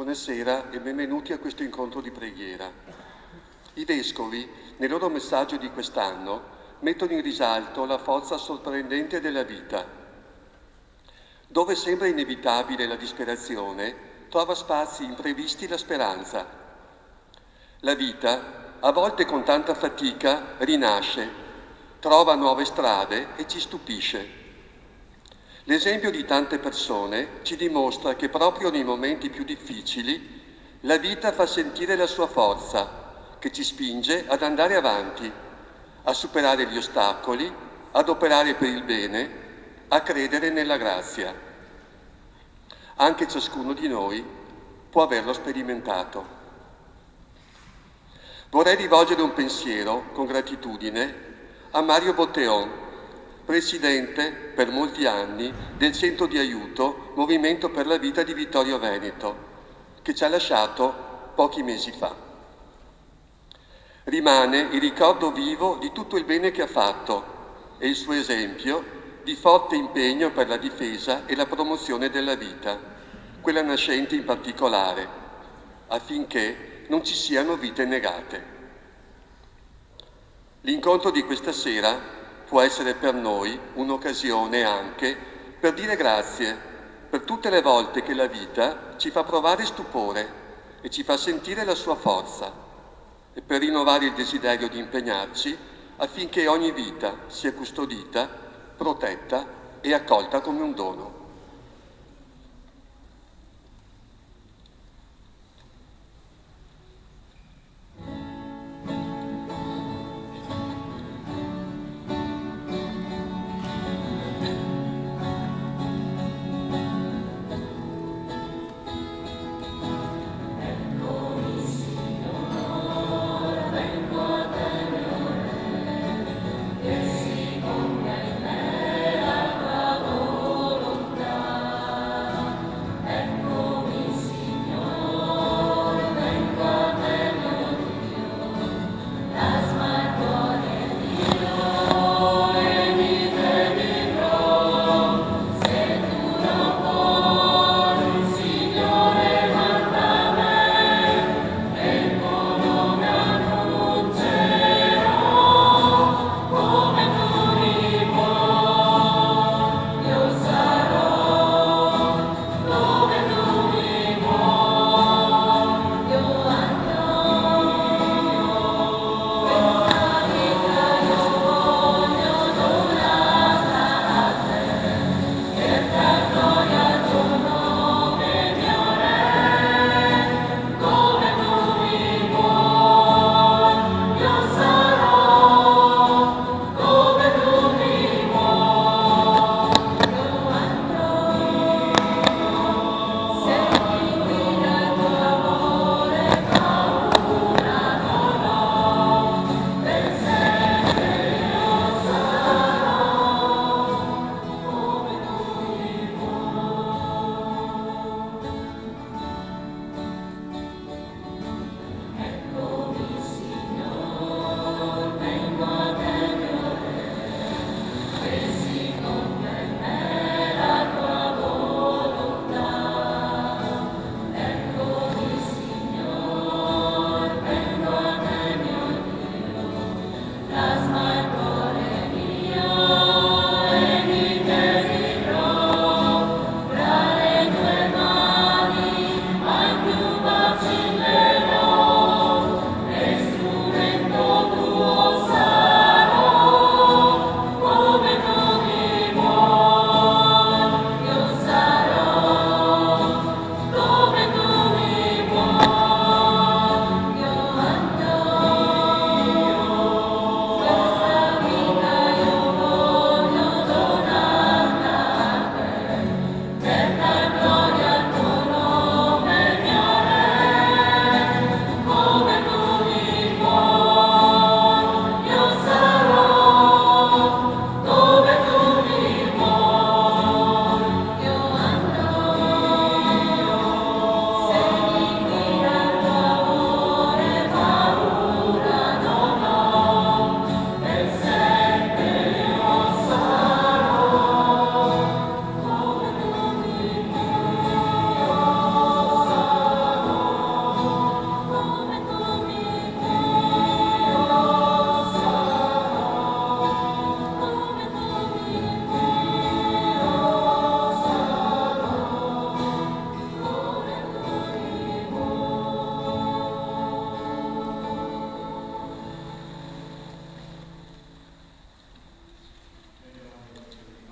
Buonasera e benvenuti a questo incontro di preghiera. I vescovi, nel loro messaggio di quest'anno, mettono in risalto la forza sorprendente della vita. Dove sembra inevitabile la disperazione, trova spazi imprevisti la speranza. La vita, a volte con tanta fatica, rinasce, trova nuove strade e ci stupisce. L'esempio di tante persone ci dimostra che proprio nei momenti più difficili la vita fa sentire la sua forza, che ci spinge ad andare avanti, a superare gli ostacoli, ad operare per il bene, a credere nella grazia. Anche ciascuno di noi può averlo sperimentato. Vorrei rivolgere un pensiero, con gratitudine, a Mario Botteon, presidente per molti anni del Centro di Aiuto Movimento per la Vita di Vittorio Veneto, che ci ha lasciato pochi mesi fa. Rimane il ricordo vivo di tutto il bene che ha fatto e il suo esempio di forte impegno per la difesa e la promozione della vita, quella nascente in particolare, affinché non ci siano vite negate. L'incontro di questa sera può essere per noi un'occasione anche per dire grazie per tutte le volte che la vita ci fa provare stupore e ci fa sentire la sua forza e per rinnovare il desiderio di impegnarci affinché ogni vita sia custodita, protetta e accolta come un dono.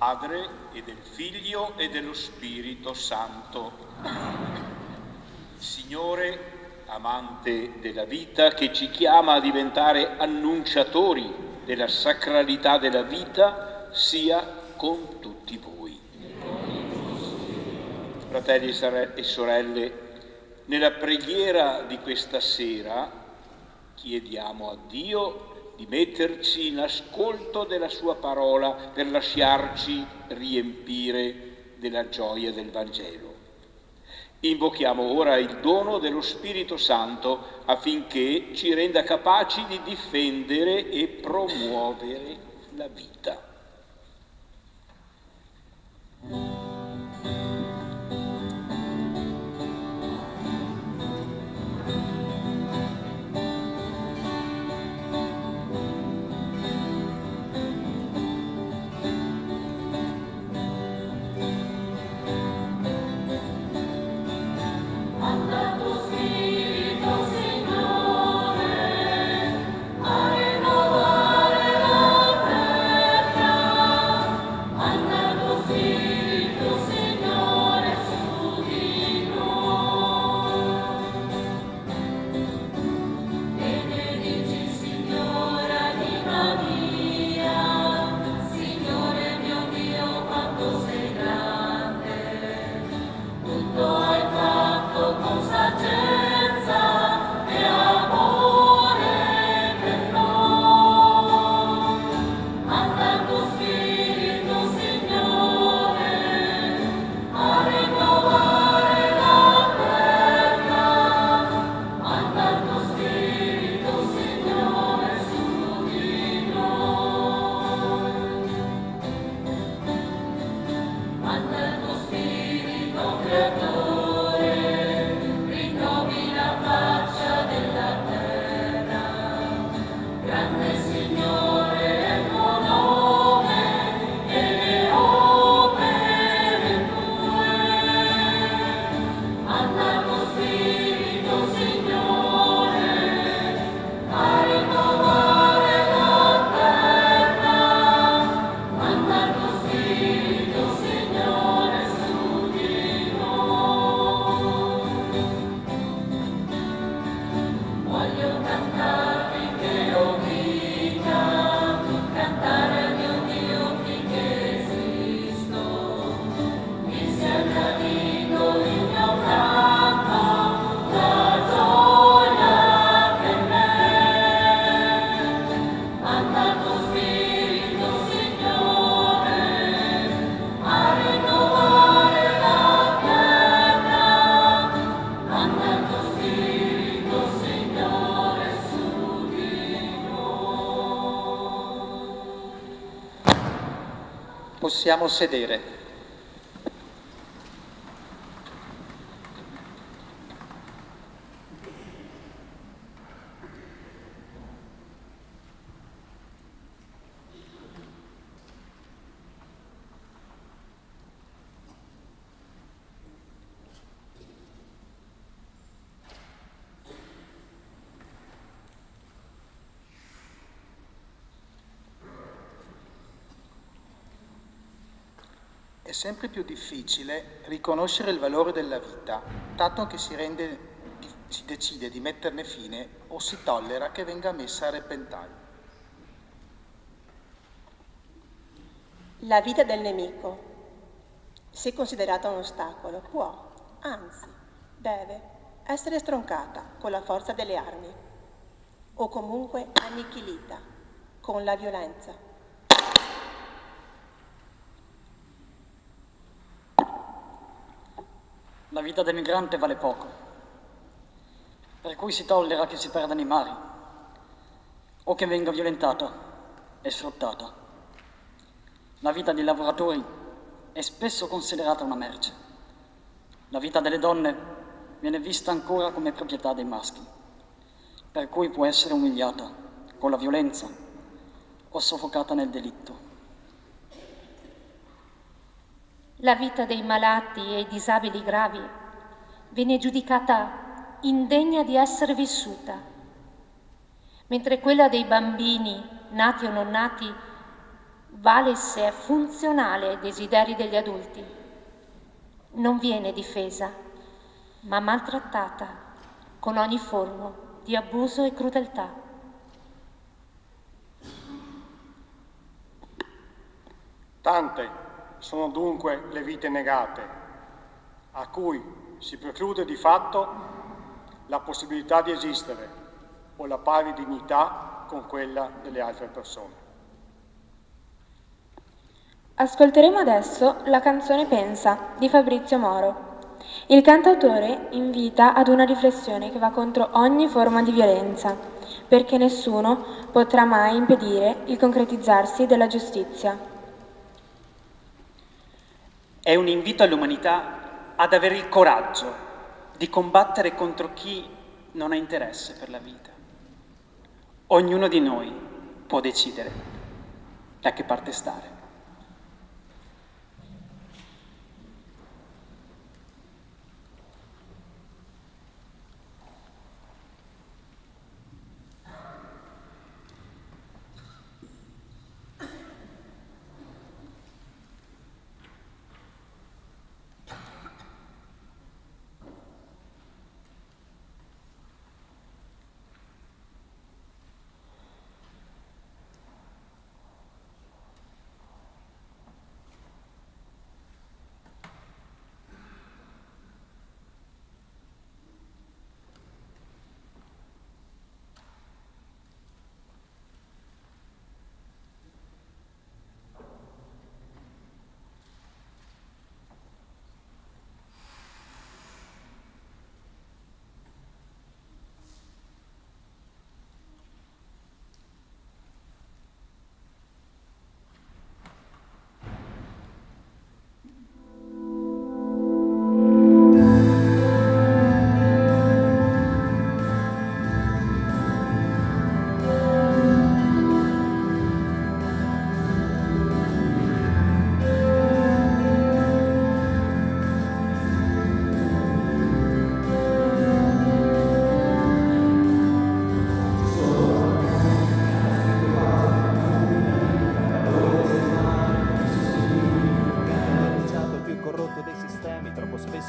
Padre e del Figlio e dello Spirito Santo. Signore, amante della vita, che ci chiama a diventare annunciatori della sacralità della vita, sia con tutti voi. Fratelli e sorelle, nella preghiera di questa sera chiediamo a Dio di metterci in ascolto della sua parola per lasciarci riempire della gioia del Vangelo. Invochiamo ora il dono dello Spirito Santo affinché ci renda capaci di difendere e promuovere la vita. Possiamo sedere. È sempre più difficile riconoscere il valore della vita, tanto che si decide di metterne fine o si tollera che venga messa a repentaglio. La vita del nemico, se considerata un ostacolo, può, anzi, deve essere stroncata con la forza delle armi, o comunque annichilita con la violenza. La vita del migrante vale poco, per cui si tollera che si perdano i mari o che venga violentata e sfruttata. La vita dei lavoratori è spesso considerata una merce. La vita delle donne viene vista ancora come proprietà dei maschi, per cui può essere umiliata con la violenza o soffocata nel delitto. La vita dei malati e disabili gravi viene giudicata indegna di essere vissuta, mentre quella dei bambini, nati o non nati, vale se è funzionale ai desideri degli adulti. Non viene difesa, ma maltrattata con ogni forma di abuso e crudeltà. Tante sono dunque le vite negate, a cui si preclude di fatto la possibilità di esistere o la pari dignità con quella delle altre persone. Ascolteremo adesso la canzone Pensa di Fabrizio Moro. Il cantautore invita ad una riflessione che va contro ogni forma di violenza, perché nessuno potrà mai impedire il concretizzarsi della giustizia. È un invito all'umanità ad avere il coraggio di combattere contro chi non ha interesse per la vita. Ognuno di noi può decidere da che parte stare.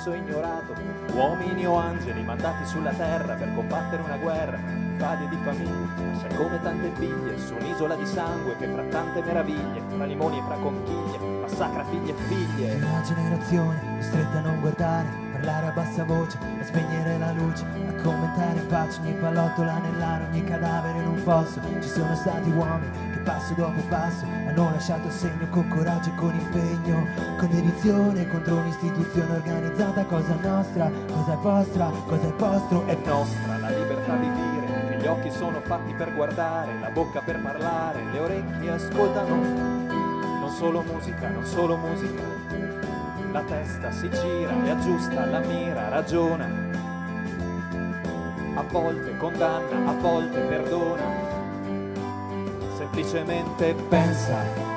Ignorato, uomini o angeli mandati sulla terra per combattere una guerra, fadi di famiglia, sai come tante figlie su un'isola di sangue che fra tante meraviglie, fra limoni e fra conchiglie, massacra figlie e figlie. Una generazione costretta a non guardare, parlare a bassa voce, a spegnere la luce, a commentare in faccia ogni pallottola nell'aria, ogni cadavere in un fosso. Ci sono stati uomini che passo dopo passo hanno lasciato segno con coraggio e con impegno, con dedizione contro un'istituzione organizzata. Cosa nostra, cosa è vostra, cosa è vostro, è nostra la libertà di dire che gli occhi sono fatti per guardare, la bocca per parlare, le orecchie ascoltano. Non solo musica, non solo musica, la testa si gira e aggiusta la mira, ragiona, a volte condanna, a volte perdona, semplicemente pensa.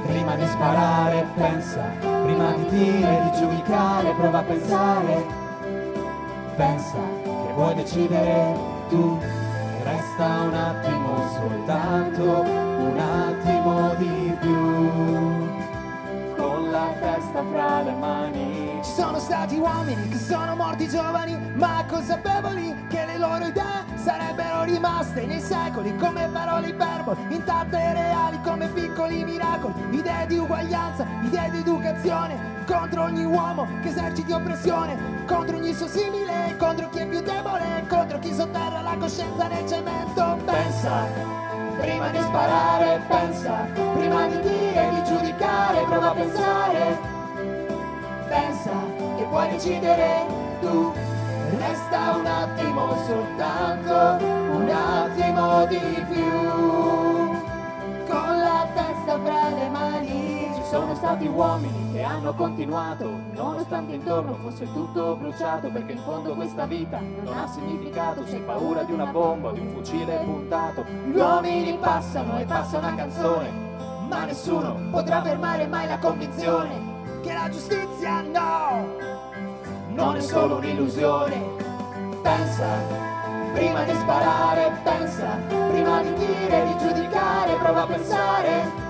Prima di sparare pensa, prima di dire, di giudicare, prova a pensare. Pensa che vuoi decidere tu, resta un attimo, soltanto un attimo di più, con la testa fra le mani. Ci sono stati uomini che sono morti giovani, ma consapevoli che le loro idee sarebbero rimaste nei secoli come parole iperboli, intatte e reali come piccoli miracoli. Idee di uguaglianza, idee di educazione, contro ogni uomo che eserciti oppressione, contro ogni suo simile, contro chi è più debole, contro chi sotterra la coscienza nel cemento. Pensa, prima di sparare pensa, prima di dire, di giudicare, prova a pensare. Pensa che puoi decidere tu, resta un attimo, soltanto un attimo di più, con la testa fra le mani. Ci sono stati uomini che hanno continuato, nonostante intorno fosse tutto bruciato, perché in fondo questa vita non ha significato, se hai paura di una bomba o di un fucile puntato. Gli uomini passano e passa una canzone, ma nessuno potrà fermare mai la convinzione che la giustizia non è solo un'illusione. Pensa, prima di sparare pensa, prima di dire, di giudicare, prova a pensare.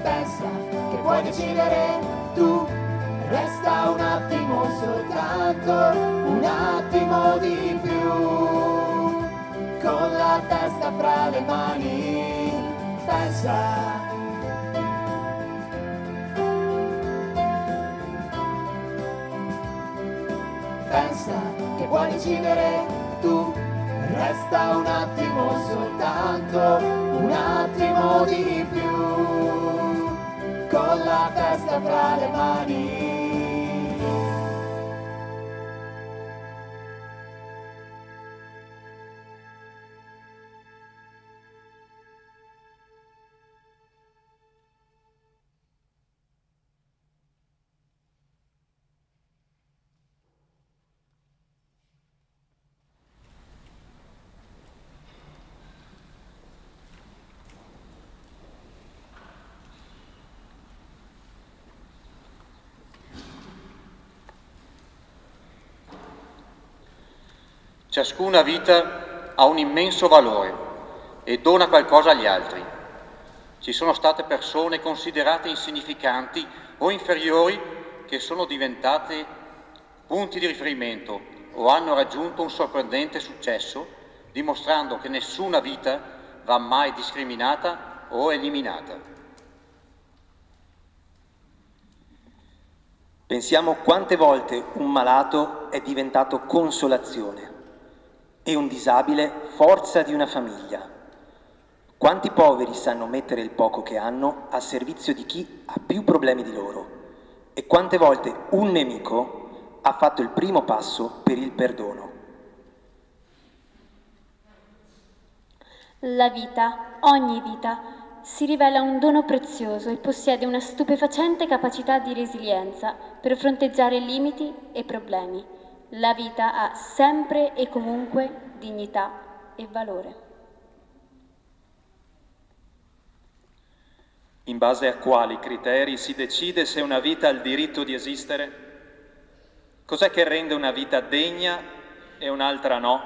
pensa che puoi decidere tu. Resta un attimo, soltanto un attimo di più, con la testa fra le mani, pensa. Pensa che puoi decidere tu. Resta un attimo, soltanto un attimo di più, con la testa fra le mani. Ciascuna vita ha un immenso valore e dona qualcosa agli altri. Ci sono state persone considerate insignificanti o inferiori che sono diventate punti di riferimento o hanno raggiunto un sorprendente successo, dimostrando che nessuna vita va mai discriminata o eliminata. Pensiamo quante volte un malato è diventato consolazione e un disabile forza di una famiglia. Quanti poveri sanno mettere il poco che hanno a servizio di chi ha più problemi di loro, e quante volte un nemico ha fatto il primo passo per il perdono. La vita, ogni vita, si rivela un dono prezioso e possiede una stupefacente capacità di resilienza per fronteggiare limiti e problemi. La vita ha sempre e comunque dignità e valore. In base a quali criteri si decide se una vita ha il diritto di esistere? Cos'è che rende una vita degna e un'altra no?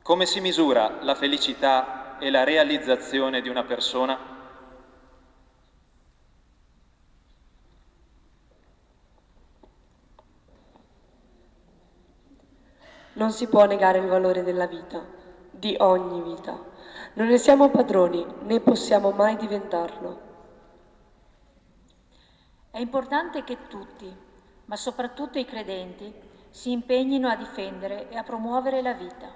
Come si misura la felicità e la realizzazione di una persona? Non si può negare il valore della vita, di ogni vita. Non ne siamo padroni, né possiamo mai diventarlo. È importante che tutti, ma soprattutto i credenti, si impegnino a difendere e a promuovere la vita.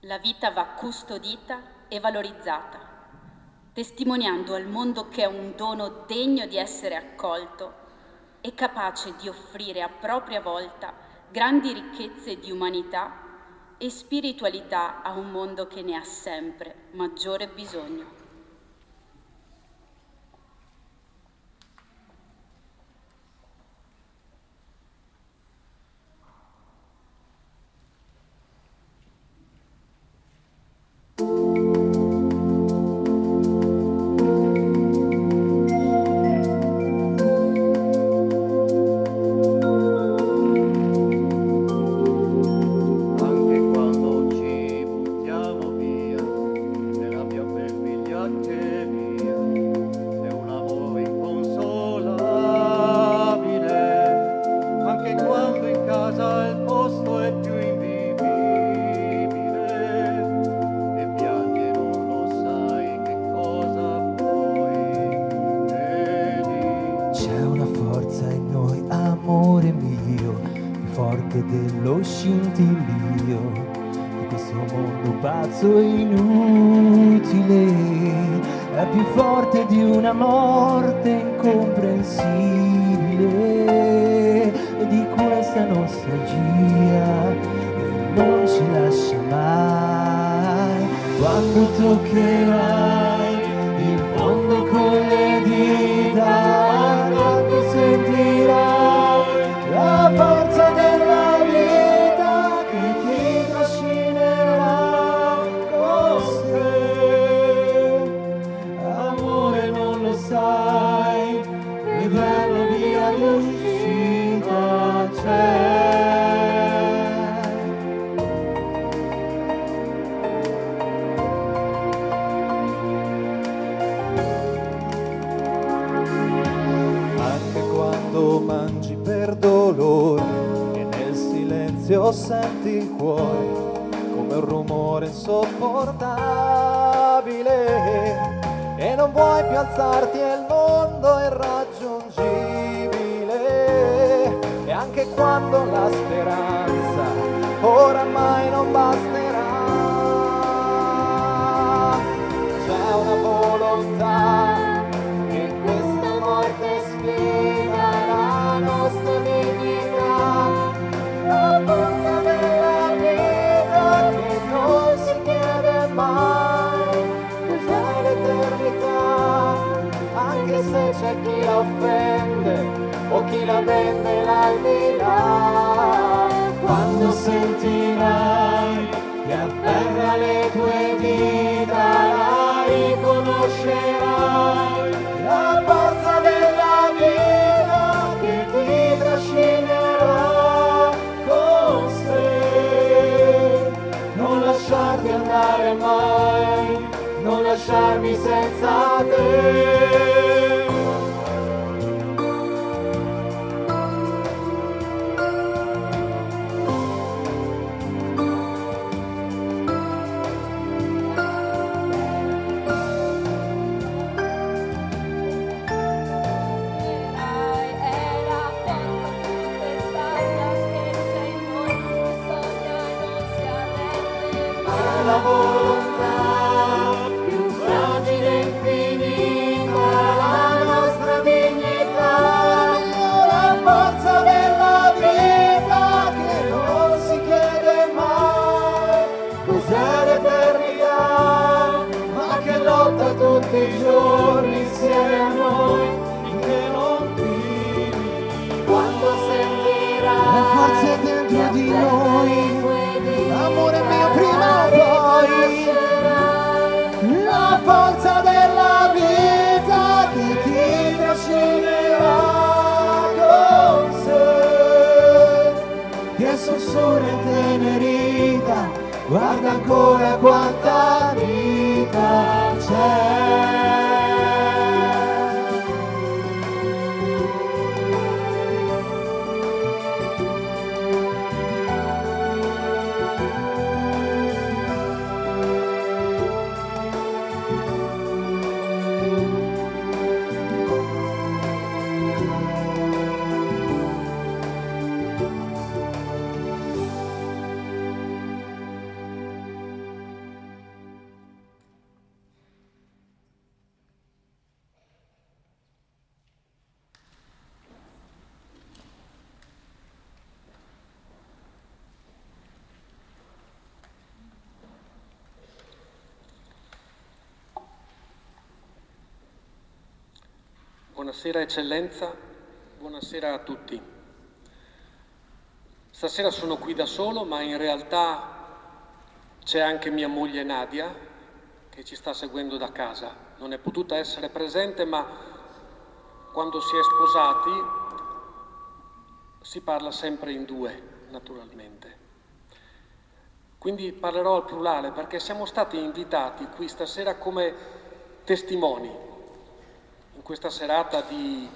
La vita va custodita e valorizzata, testimoniando al mondo che è un dono degno di essere accolto e capace di offrire a propria volta grandi ricchezze di umanità e spiritualità a un mondo che ne ha sempre maggiore bisogno. dello scintillio di questo mondo pazzo e inutile, è più forte di una morte incomprensibile, di questa nostalgia che non ci lascia mai. Quando toccherai il fondo con le dita, quando sentirai la forza della vita che ti trascinerà con sé. Amore, non lo sai, che bella via d'uscita c'è. se o senti il cuore come un rumore insopportabile e non vuoi più alzarti e il mondo è irraggiungibile, e anche quando la speranza oramai non basterà, c'è una volontà che questa morte sfida la nostra dignità, la forza della vita che non si chiede mai cos'è l'eternità, anche se c'è chi la offende o chi la vende l'aldilà. Quando sentirai che afferra le tue dita, la riconoscerai, la forza della vita che ti trascinerà con sé. Non lasciarti andare mai, non lasciarmi senza te. La volontà più fragile e infinita, la nostra dignità, la forza della vita che non si chiede mai cos'è l'eternità, ma che lotta tutti i giorni insieme a noi finché non fini. Quando sentirai le forze dentro di noi, l'amore mio prima o poi, la forza della vita che ti trascinerà con sé, che sussurra intenerita, guarda ancora quanta vita c'è. Buonasera Eccellenza, buonasera a tutti. Stasera sono qui da solo, ma in realtà c'è anche mia moglie Nadia che ci sta seguendo da casa. Non è potuta essere presente, ma quando si è sposati si parla sempre in due, naturalmente. Quindi parlerò al plurale perché siamo stati invitati qui stasera come testimoni in questa serata di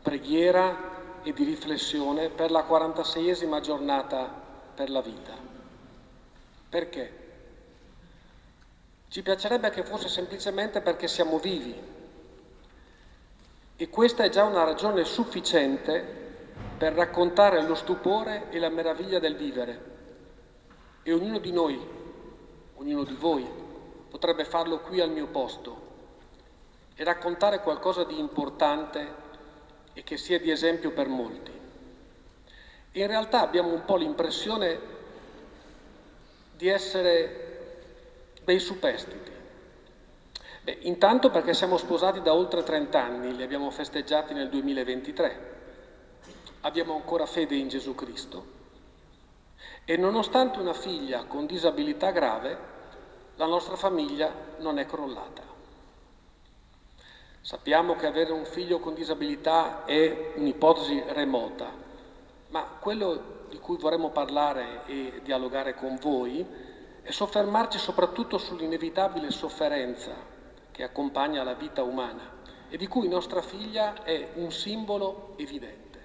preghiera e di riflessione per la 46esima giornata per la vita. Perché? Ci piacerebbe che fosse semplicemente perché siamo vivi, e questa è già una ragione sufficiente per raccontare lo stupore e la meraviglia del vivere, e ognuno di noi, ognuno di voi potrebbe farlo qui al mio posto e raccontare qualcosa di importante e che sia di esempio per molti. In realtà abbiamo un po' l'impressione di essere dei superstiti. Intanto perché siamo sposati da oltre 30 anni, li abbiamo festeggiati nel 2023, abbiamo ancora fede in Gesù Cristo e nonostante una figlia con disabilità grave, la nostra famiglia non è crollata. Sappiamo che avere un figlio con disabilità è un'ipotesi remota, ma quello di cui vorremmo parlare e dialogare con voi è soffermarci soprattutto sull'inevitabile sofferenza che accompagna la vita umana e di cui nostra figlia è un simbolo evidente.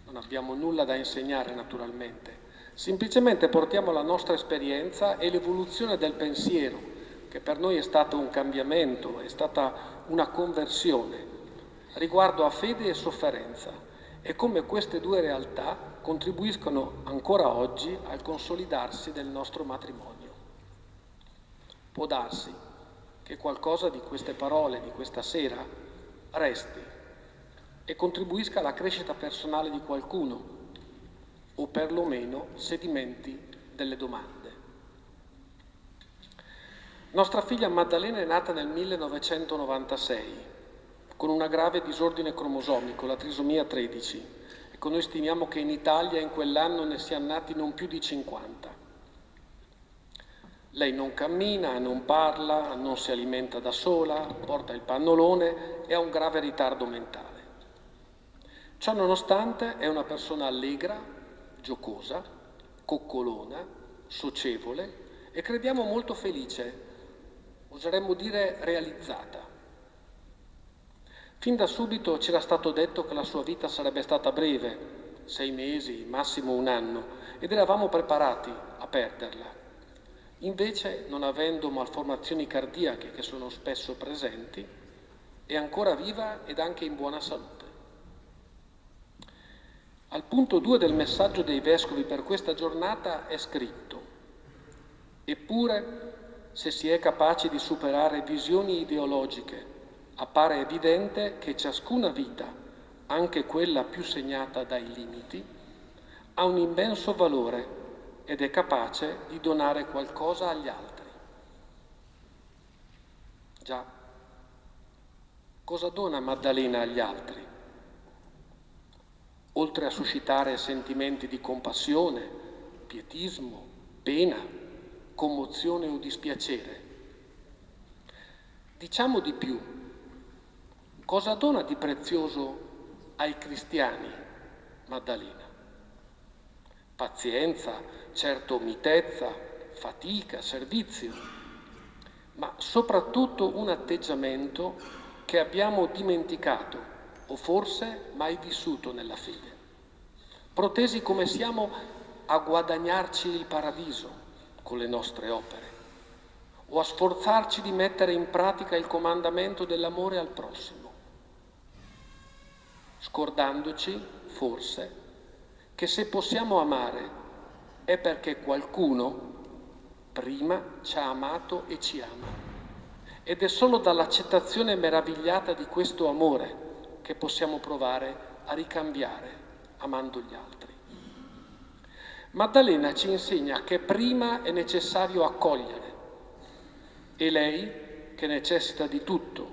Non non abbiamo nulla da insegnare naturalmente, semplicemente portiamo la nostra esperienza e l'evoluzione del pensiero, che per noi è stato un cambiamento, è stata una conversione, riguardo a fede e sofferenza, e come queste due realtà contribuiscono ancora oggi al consolidarsi del nostro matrimonio. Può darsi che qualcosa di queste parole di questa sera resti e contribuisca alla crescita personale di qualcuno, o perlomeno sedimenti delle domande. Nostra figlia Maddalena è nata nel 1996 con una grave disordine cromosomico, la trisomia 13. Ecco, noi stimiamo che in Italia in quell'anno ne siano nati non più di 50. Lei non cammina, non parla, non si alimenta da sola, porta il pannolone e ha un grave ritardo mentale. Ciò nonostante è una persona allegra, giocosa, coccolona, socievole e crediamo molto felice, oseremmo dire realizzata. Fin da subito c'era stato detto che la sua vita sarebbe stata breve, 6 mesi, massimo 1 anno, ed eravamo preparati a perderla. Invece, non avendo malformazioni cardiache che sono spesso presenti, è ancora viva ed anche in buona salute. Al punto 2 del messaggio dei Vescovi per questa giornata è scritto: eppure, se si è capaci di superare visioni ideologiche, appare evidente che ciascuna vita, anche quella più segnata dai limiti, ha un immenso valore ed è capace di donare qualcosa agli altri. Già, cosa dona Maddalena agli altri? Oltre a suscitare sentimenti di compassione, pietismo, pena, commozione o dispiacere. Diciamo di più, cosa dona di prezioso ai cristiani Maddalena? Pazienza, certo mitezza, fatica, servizio, ma soprattutto un atteggiamento che abbiamo dimenticato o forse mai vissuto nella fede. Protesi come siamo a guadagnarci il paradiso con le nostre opere o a sforzarci di mettere in pratica il comandamento dell'amore al prossimo, scordandoci forse che se possiamo amare è perché qualcuno prima ci ha amato e ci ama. Ed è solo dall'accettazione meravigliata di questo amore che possiamo provare a ricambiare amando gli altri. Maddalena ci insegna che prima è necessario accogliere e lei, che necessita di tutto,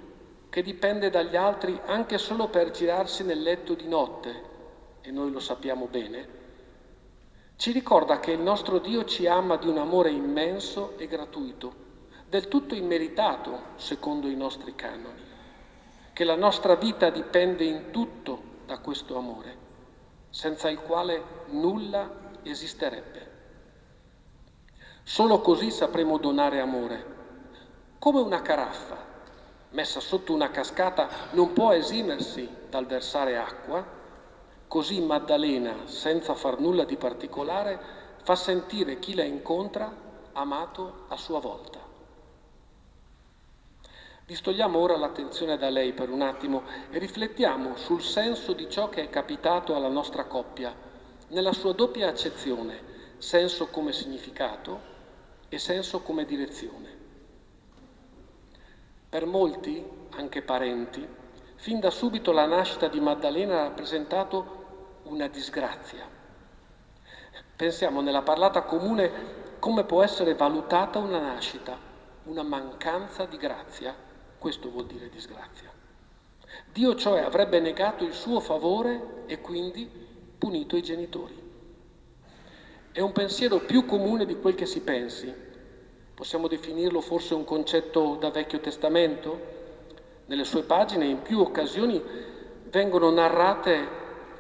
che dipende dagli altri anche solo per girarsi nel letto di notte, e noi lo sappiamo bene, ci ricorda che il nostro Dio ci ama di un amore immenso e gratuito, del tutto immeritato secondo i nostri canoni, che la nostra vita dipende in tutto da questo amore, senza il quale nulla esisterebbe. Solo così sapremo donare amore. Come una caraffa messa sotto una cascata non può esimersi dal versare acqua, così Maddalena, senza far nulla di particolare, fa sentire chi la incontra amato a sua volta. Distogliamo ora l'attenzione da lei per un attimo e riflettiamo sul senso di ciò che è capitato alla nostra coppia, nella sua doppia accezione, senso come significato e senso come direzione. Per molti, anche parenti, fin da subito la nascita di Maddalena ha rappresentato una disgrazia. Pensiamo nella parlata comune come può essere valutata una nascita, una mancanza di grazia. Questo vuol dire disgrazia. Dio cioè avrebbe negato il suo favore e quindi punito i genitori. È un pensiero più comune di quel che si pensi. Possiamo definirlo forse un concetto da Vecchio Testamento? Nelle sue pagine in più occasioni vengono narrate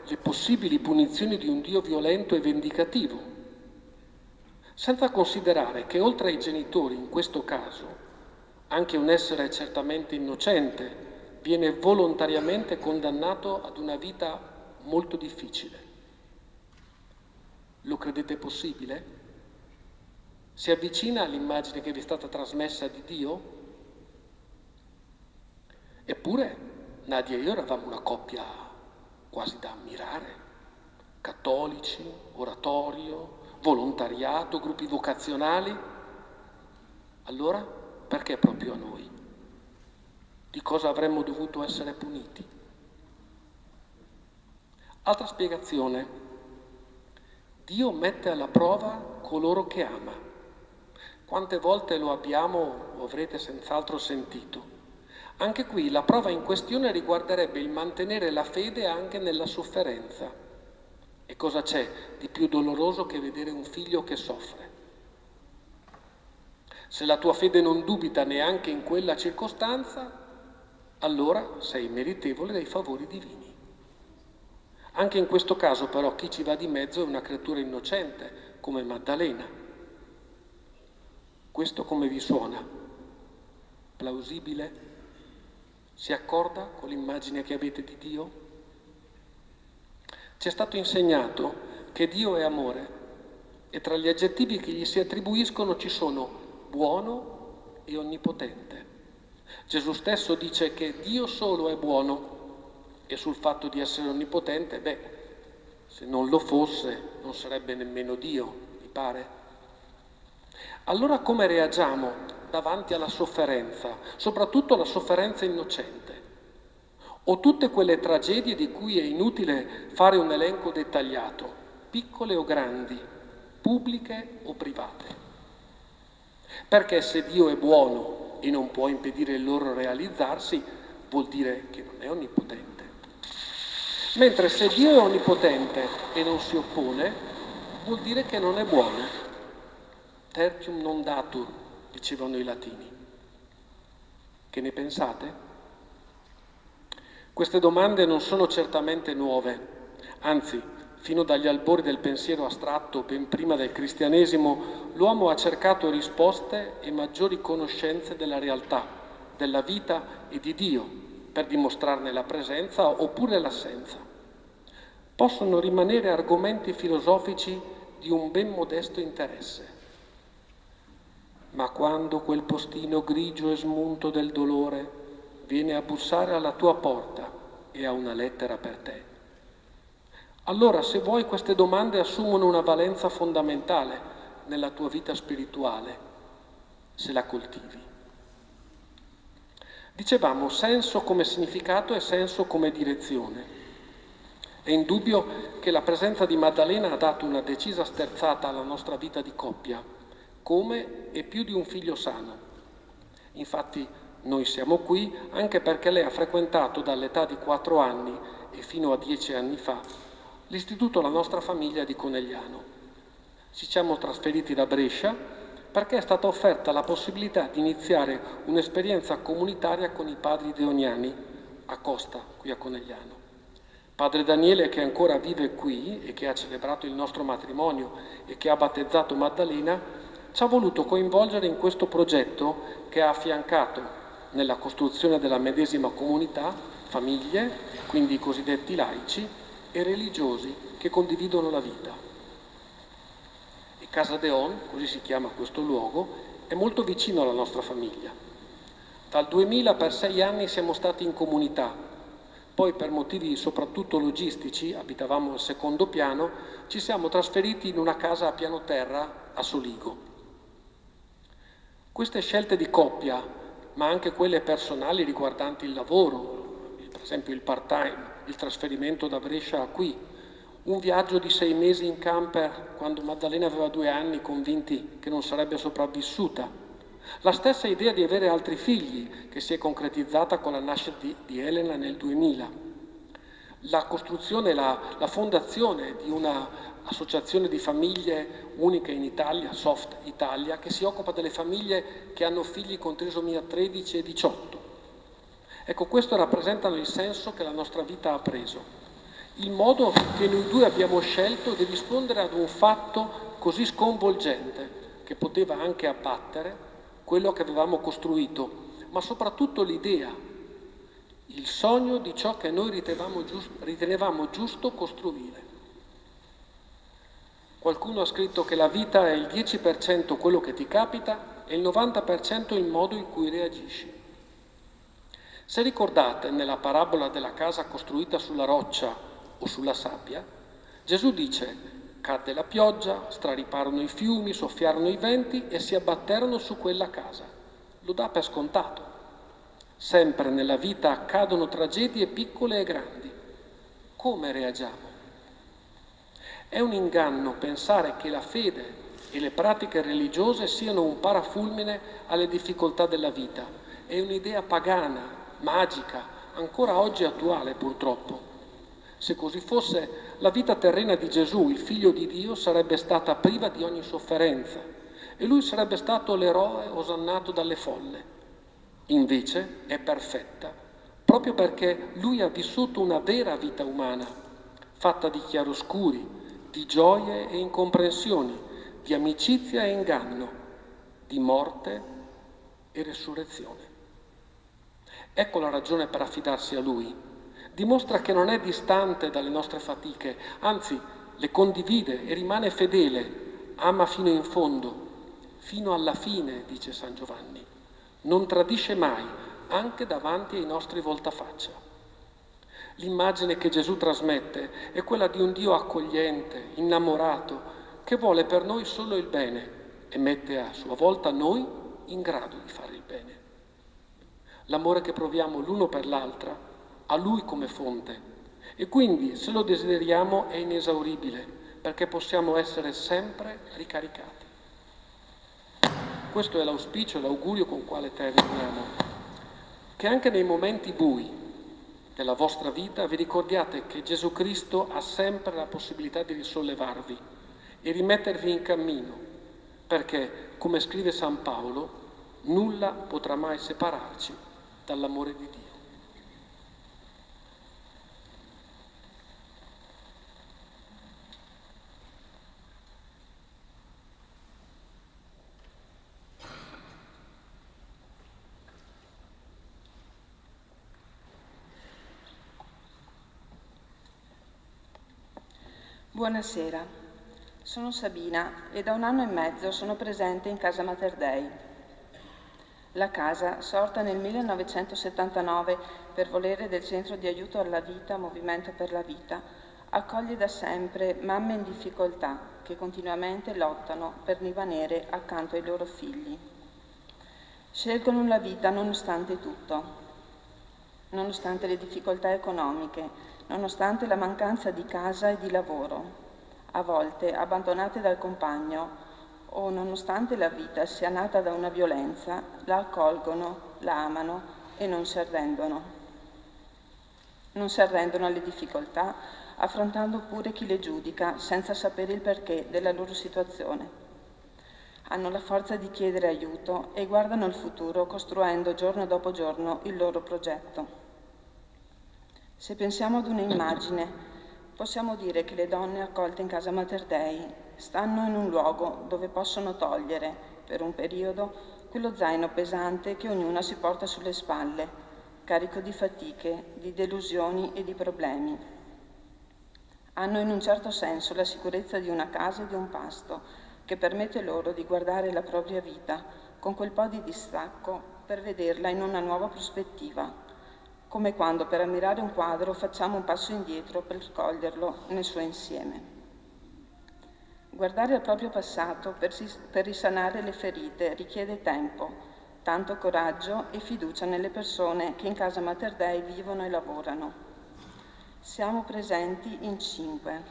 le possibili punizioni di un Dio violento e vendicativo, senza considerare che oltre ai genitori, in questo caso, anche un essere certamente innocente viene volontariamente condannato ad una vita molto difficile. credete possibile? Si avvicina all'immagine che vi è stata trasmessa di Dio? Eppure Nadia e io eravamo una coppia quasi da ammirare. Cattolici, oratorio, volontariato, gruppi vocazionali. Allora, perché proprio a noi? Di cosa avremmo dovuto essere puniti? Altra spiegazione. Dio mette alla prova coloro che ama. Quante volte lo abbiamo o avrete senz'altro sentito. Anche qui la prova in questione riguarderebbe il mantenere la fede anche nella sofferenza. E cosa c'è di più doloroso che vedere un figlio che soffre? Se la tua fede non dubita neanche in quella circostanza, allora sei meritevole dei favori divini. Anche in questo caso però chi ci va di mezzo è una creatura innocente, come Maddalena. Questo come vi suona? Plausibile? Si accorda con l'immagine che avete di Dio? Ci è stato insegnato che Dio è amore e tra gli aggettivi che gli si attribuiscono ci sono buono e onnipotente. Gesù stesso dice che Dio solo è buono e sul fatto di essere onnipotente, se non lo fosse non sarebbe nemmeno Dio, mi pare? Allora come reagiamo davanti alla sofferenza, soprattutto alla sofferenza innocente? O tutte quelle tragedie di cui è inutile fare un elenco dettagliato, piccole o grandi, pubbliche o private? Perché se Dio è buono e non può impedire il loro realizzarsi, vuol dire che non è onnipotente. Mentre se Dio è onnipotente e non si oppone, vuol dire che non è buono. Tertium non datur, dicevano i latini. Che ne pensate? Queste domande non sono certamente nuove, anzi, fino dagli albori del pensiero astratto, ben prima del cristianesimo, l'uomo ha cercato risposte e maggiori conoscenze della realtà, della vita e di Dio, per dimostrarne la presenza oppure l'assenza. Possono rimanere argomenti filosofici di un ben modesto interesse. Ma quando quel postino grigio e smunto del dolore viene a bussare alla tua porta e ha una lettera per te, allora se vuoi queste domande assumono una valenza fondamentale nella tua vita spirituale, se la coltivi. Dicevamo senso come significato e senso come direzione. È indubbio che la presenza di Maddalena ha dato una decisa sterzata alla nostra vita di coppia, come e più di un figlio sano. Infatti noi siamo qui anche perché lei ha frequentato dall'età di 4 anni e fino a 10 anni fa l'istituto La Nostra Famiglia di Conegliano. Ci siamo trasferiti da Brescia perché è stata offerta la possibilità di iniziare un'esperienza comunitaria con i padri deoniani a Costa, qui a Conegliano. Padre Daniele, che ancora vive qui e che ha celebrato il nostro matrimonio e che ha battezzato Maddalena, ci ha voluto coinvolgere in questo progetto che ha affiancato nella costruzione della medesima comunità famiglie, quindi i cosiddetti laici, e religiosi che condividono la vita. E Casa Deon, così si chiama questo luogo, è molto vicino alla nostra famiglia. Dal 2000 per 6 anni siamo stati in comunità, poi per motivi soprattutto logistici, abitavamo al secondo piano, ci siamo trasferiti in una casa a piano terra a Soligo. Queste scelte di coppia, ma anche quelle personali riguardanti il lavoro, per esempio il part-time, il trasferimento da Brescia a qui, un viaggio di 6 mesi in camper quando Maddalena aveva 2 anni, convinti che non sarebbe sopravvissuta, la stessa idea di avere altri figli che si è concretizzata con la nascita di Elena nel 2000, la costruzione, la fondazione di una associazione di famiglie unica in Italia, Soft Italia, che si occupa delle famiglie che hanno figli con trisomia 13 e 18. Ecco, questo rappresentano il senso che la nostra vita ha preso, il modo che noi due abbiamo scelto di rispondere ad un fatto così sconvolgente che poteva anche abbattere quello che avevamo costruito, ma soprattutto l'idea, il sogno di ciò che noi ritenevamo giusto costruire. Qualcuno ha scritto che la vita è il 10% quello che ti capita e il 90% il modo in cui reagisci. Se ricordate, nella parabola della casa costruita sulla roccia o sulla sabbia, Gesù dice: cadde la pioggia, strariparono i fiumi, soffiarono i venti e si abbatterono su quella casa. Lo dà per scontato. Sempre nella vita accadono tragedie piccole e grandi. Come reagiamo? È un inganno pensare che la fede e le pratiche religiose siano un parafulmine alle difficoltà della vita. È un'idea pagana, magica, ancora oggi attuale purtroppo. Se così fosse, la vita terrena di Gesù, il Figlio di Dio, sarebbe stata priva di ogni sofferenza e lui sarebbe stato l'eroe osannato dalle folle. Invece è perfetta, proprio perché lui ha vissuto una vera vita umana, fatta di chiaroscuri, di gioie e incomprensioni, di amicizia e inganno, di morte e resurrezione. Ecco la ragione per affidarsi a lui. Dimostra che non è distante dalle nostre fatiche, anzi le condivide e rimane fedele, ama fino in fondo, fino alla fine, dice San Giovanni. Non tradisce mai, anche davanti ai nostri voltafaccia. L'immagine che Gesù trasmette è quella di un Dio accogliente, innamorato, che vuole per noi solo il bene e mette a sua volta noi in grado di fare il bene. L'amore che proviamo l'uno per l'altra ha Lui come fonte e quindi, se lo desideriamo, è inesauribile, perché possiamo essere sempre ricaricati. Questo è l'auspicio e l'augurio con quale terminiamo, che anche nei momenti bui della vostra vita vi ricordiate che Gesù Cristo ha sempre la possibilità di risollevarvi e rimettervi in cammino, perché, come scrive San Paolo, nulla potrà mai separarci dall'amore di Dio. Buonasera, sono Sabina e da 1 anno e mezzo sono presente in Casa Mater Dei. La casa, sorta nel 1979 per volere del Centro di Aiuto alla Vita Movimento per la Vita, accoglie da sempre mamme in difficoltà che continuamente lottano per rimanere accanto ai loro figli. Scelgono la vita nonostante tutto, nonostante le difficoltà economiche, nonostante la mancanza di casa e di lavoro, a volte abbandonate dal compagno o nonostante la vita sia nata da una violenza, la accolgono, la amano e non si arrendono. Non si arrendono alle difficoltà, affrontando pure chi le giudica senza sapere il perché della loro situazione. Hanno la forza di chiedere aiuto e guardano il futuro costruendo giorno dopo giorno il loro progetto. Se pensiamo ad un'immagine, possiamo dire che le donne accolte in Casa Mater Dei stanno in un luogo dove possono togliere, per un periodo, quello zaino pesante che ognuna si porta sulle spalle, carico di fatiche, di delusioni e di problemi. Hanno in un certo senso la sicurezza di una casa e di un pasto che permette loro di guardare la propria vita con quel po' di distacco per vederla in una nuova prospettiva, come quando per ammirare un quadro facciamo un passo indietro per coglierlo nel suo insieme. Guardare al proprio passato per risanare le ferite richiede tempo, tanto coraggio e fiducia nelle persone che in Casa Mater Dei vivono e lavorano. Siamo presenti in 5,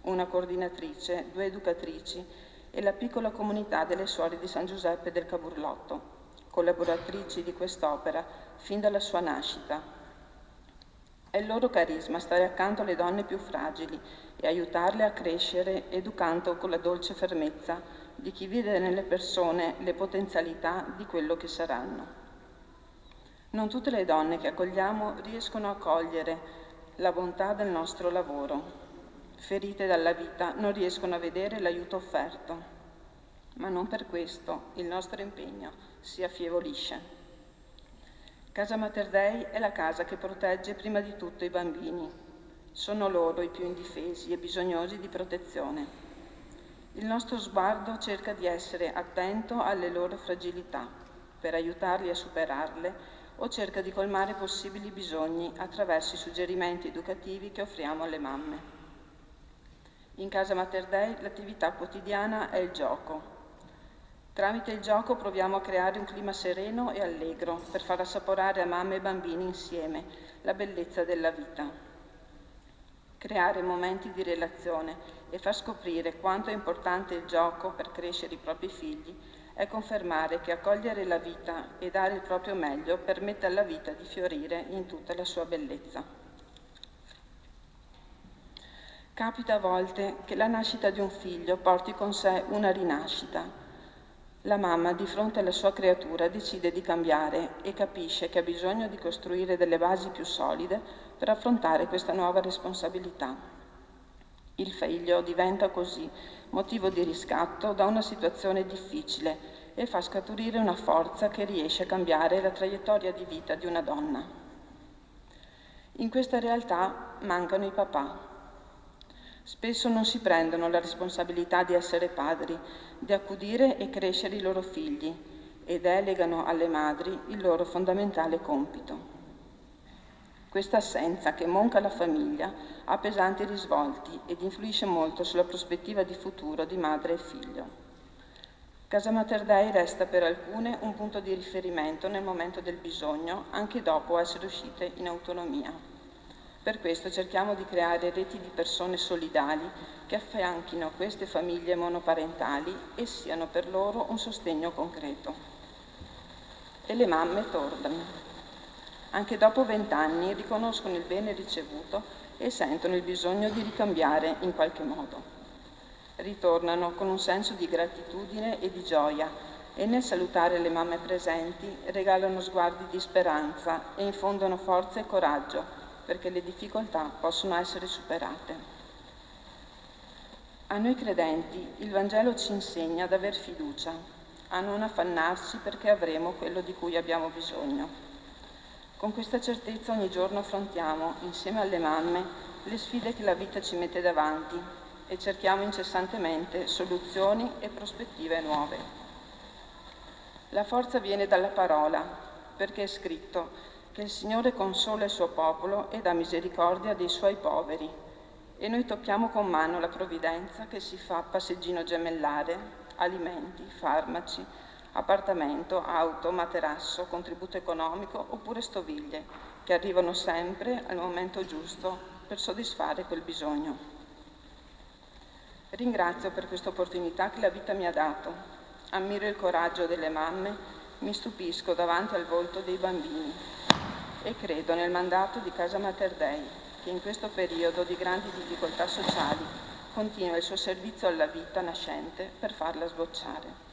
una coordinatrice, 2 educatrici e la piccola comunità delle Suore di San Giuseppe del Caburlotto, collaboratrici di quest'opera fin dalla sua nascita. È il loro carisma stare accanto alle donne più fragili e aiutarle a crescere educando con la dolce fermezza di chi vede nelle persone le potenzialità di quello che saranno. Non tutte le donne che accogliamo riescono a cogliere la bontà del nostro lavoro. Ferite dalla vita non riescono a vedere l'aiuto offerto, ma non per questo il nostro impegno si affievolisce. Casa Mater Dei è la casa che protegge prima di tutto i bambini. Sono loro i più indifesi e bisognosi di protezione. Il nostro sguardo cerca di essere attento alle loro fragilità per aiutarli a superarle o cerca di colmare possibili bisogni attraverso i suggerimenti educativi che offriamo alle mamme. In Casa Mater Dei l'attività quotidiana è il gioco. Tramite il gioco proviamo a creare un clima sereno e allegro per far assaporare a mamme e bambini insieme la bellezza della vita. Creare momenti di relazione e far scoprire quanto è importante il gioco per crescere i propri figli è confermare che accogliere la vita e dare il proprio meglio permette alla vita di fiorire in tutta la sua bellezza. Capita a volte che la nascita di un figlio porti con sé una rinascita. La mamma, di fronte alla sua creatura, decide di cambiare e capisce che ha bisogno di costruire delle basi più solide per affrontare questa nuova responsabilità. Il figlio diventa così motivo di riscatto da una situazione difficile e fa scaturire una forza che riesce a cambiare la traiettoria di vita di una donna. In questa realtà mancano i papà. Spesso non si prendono la responsabilità di essere padri, di accudire e crescere i loro figli e delegano alle madri il loro fondamentale compito. Questa assenza che monca la famiglia ha pesanti risvolti ed influisce molto sulla prospettiva di futuro di madre e figlio. Casa Mater Dei resta per alcune un punto di riferimento nel momento del bisogno, anche dopo essere uscite in autonomia. Per questo cerchiamo di creare reti di persone solidali che affianchino queste famiglie monoparentali e siano per loro un sostegno concreto. E le mamme tornano. Anche dopo 20 anni riconoscono il bene ricevuto e sentono il bisogno di ricambiare in qualche modo. Ritornano con un senso di gratitudine e di gioia e nel salutare le mamme presenti regalano sguardi di speranza e infondono forza e coraggio perché le difficoltà possono essere superate. A noi credenti il Vangelo ci insegna ad aver fiducia, a non affannarsi perché avremo quello di cui abbiamo bisogno. Con questa certezza ogni giorno affrontiamo, insieme alle mamme, le sfide che la vita ci mette davanti e cerchiamo incessantemente soluzioni e prospettive nuove. La forza viene dalla parola, perché è scritto che il Signore consola il suo popolo e dà misericordia dei suoi poveri, e noi tocchiamo con mano la provvidenza che si fa passeggino gemellare, alimenti, farmaci, appartamento, auto, materasso, contributo economico oppure stoviglie, che arrivano sempre al momento giusto per soddisfare quel bisogno. Ringrazio per questa opportunità che la vita mi ha dato, ammiro il coraggio delle mamme, mi stupisco davanti al volto dei bambini e credo nel mandato di Casa Mater Dei, che in questo periodo di grandi difficoltà sociali continua il suo servizio alla vita nascente per farla sbocciare.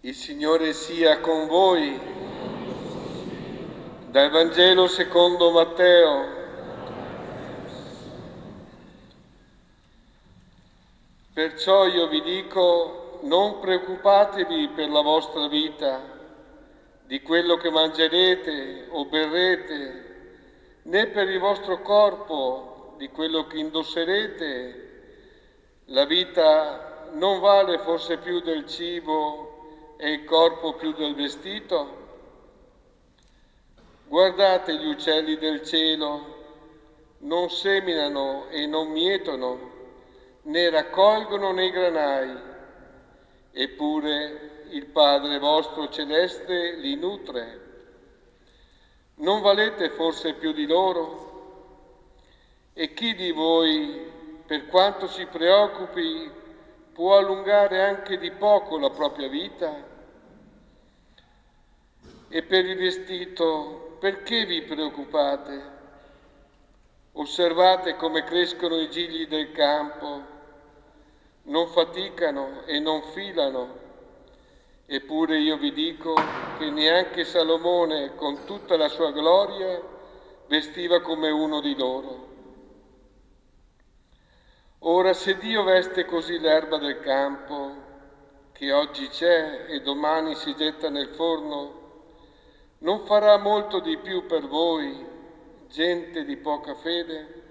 Il Signore sia con voi. Dal Vangelo secondo Matteo. Perciò io vi dico, non preoccupatevi per la vostra vita, di quello che mangerete o berrete, né per il vostro corpo, di quello che indosserete. La vita non vale forse più del cibo e il corpo più del vestito? Guardate gli uccelli del cielo, non seminano e non mietono, né raccolgono nei granai, eppure il Padre vostro celeste li nutre. Non valete forse più di loro? E chi di voi, per quanto si preoccupi, può allungare anche di poco la propria vita? E per il vestito, perché vi preoccupate? Osservate come crescono i gigli del campo, non faticano e non filano, eppure io vi dico che neanche Salomone, con tutta la sua gloria, vestiva come uno di loro. Ora, se Dio veste così l'erba del campo, che oggi c'è e domani si getta nel forno, non farà molto di più per voi, gente di poca fede?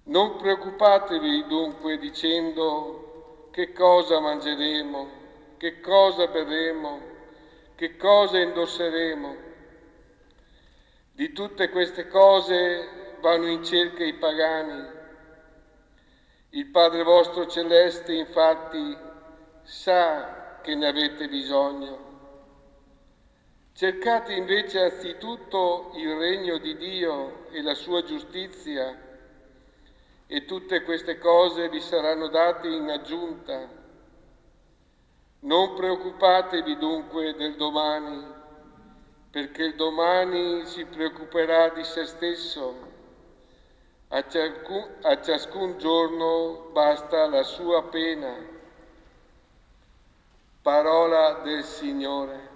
Non preoccupatevi dunque dicendo che cosa mangeremo, che cosa berremo, che cosa indosseremo. Di tutte queste cose vanno in cerca i pagani. Il Padre vostro celeste infatti sa che ne avete bisogno. Cercate invece anzitutto il regno di Dio e la sua giustizia, e tutte queste cose vi saranno date in aggiunta. Non preoccupatevi dunque del domani, perché il domani si preoccuperà di se stesso. A ciascun giorno basta la sua pena. Parola del Signore.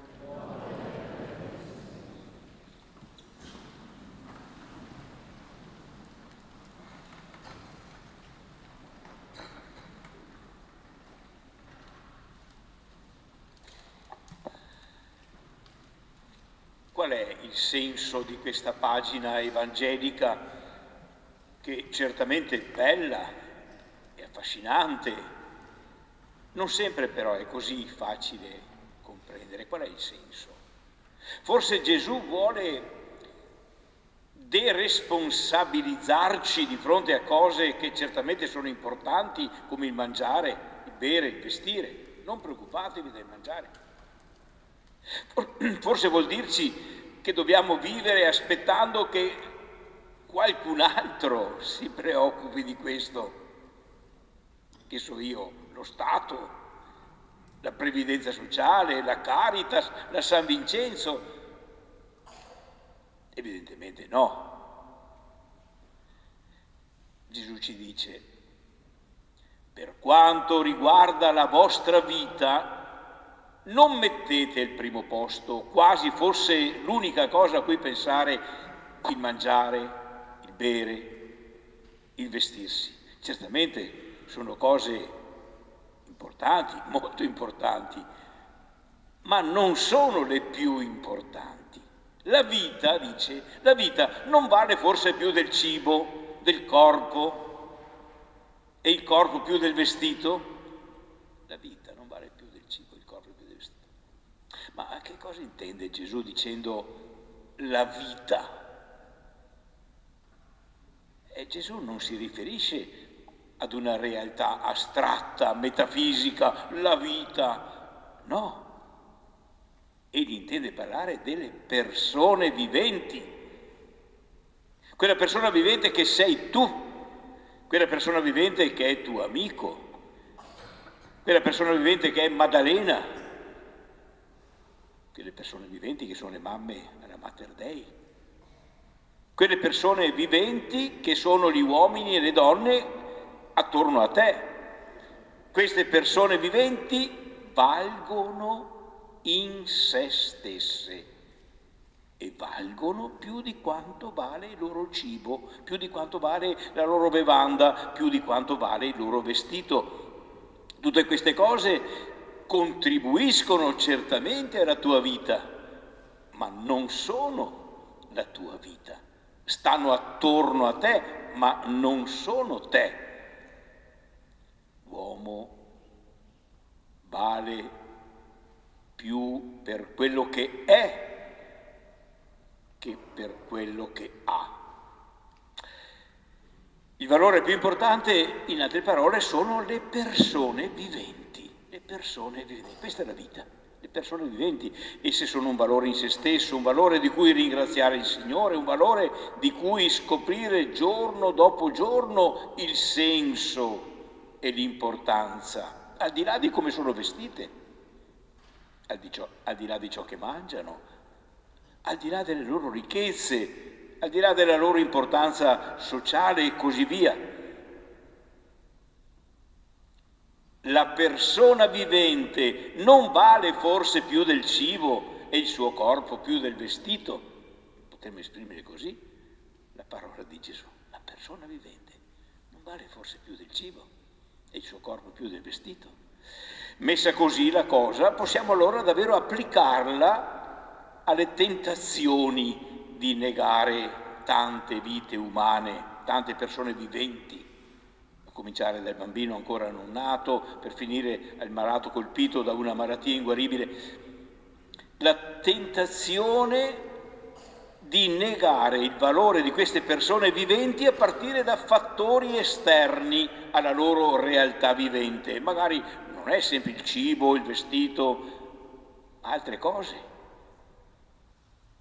Qual è il senso di questa pagina evangelica che certamente è bella e affascinante, non sempre però è così facile comprendere? Qual è il senso? Forse Gesù vuole deresponsabilizzarci di fronte a cose che certamente sono importanti, come il mangiare, il bere, il vestire. Non preoccupatevi del mangiare. Forse vuol dirci che dobbiamo vivere aspettando che qualcun altro si preoccupi di questo. Che so io, lo Stato, la previdenza sociale, la Caritas, la San Vincenzo. Evidentemente no. Gesù ci dice: per quanto riguarda la vostra vita, non mettete al primo posto, quasi fosse l'unica cosa a cui pensare, il mangiare, il bere, il vestirsi. Certamente sono cose importanti, molto importanti, ma non sono le più importanti. La vita, dice, la vita non vale forse più del cibo, del corpo, e il corpo più del vestito? La vita non vale più del cibo, il corpo più del vestito. Ma che cosa intende Gesù dicendo la vita? E Gesù non si riferisce ad una realtà astratta, metafisica, la vita, no. Egli intende parlare delle persone viventi. Quella persona vivente che sei tu, quella persona vivente che è tuo amico, quella persona vivente che è Maddalena, quelle persone viventi che sono le mamme alla Mater Dei, quelle persone viventi che sono gli uomini e le donne attorno a te. Queste persone viventi valgono in sé stesse e valgono più di quanto vale il loro cibo, più di quanto vale la loro bevanda, più di quanto vale il loro vestito. Tutte queste cose contribuiscono certamente alla tua vita, ma non sono la tua vita. Stanno attorno a te, ma non sono te. L'uomo vale più per quello che è che per quello che ha. Il valore più importante, in altre parole, sono le persone viventi. Le persone viventi. Questa è la vita. Le persone viventi. Esse sono un valore in se stesso, un valore di cui ringraziare il Signore, un valore di cui scoprire giorno dopo giorno il senso e l'importanza, al di là di come sono vestite, al di là di ciò che mangiano, al di là delle loro ricchezze, al di là della loro importanza sociale e così via. La persona vivente non vale forse più del cibo e il suo corpo più del vestito? Potremmo esprimere così la parola di Gesù. La persona vivente non vale forse più del cibo e il suo corpo più del vestito? Messa così la cosa, possiamo allora davvero applicarla alle tentazioni di negare tante vite umane, tante persone viventi, a cominciare dal bambino ancora non nato, per finire al malato colpito da una malattia inguaribile. La tentazione di negare il valore di queste persone viventi a partire da fattori esterni alla loro realtà vivente. Magari non è sempre il cibo, il vestito, ma altre cose.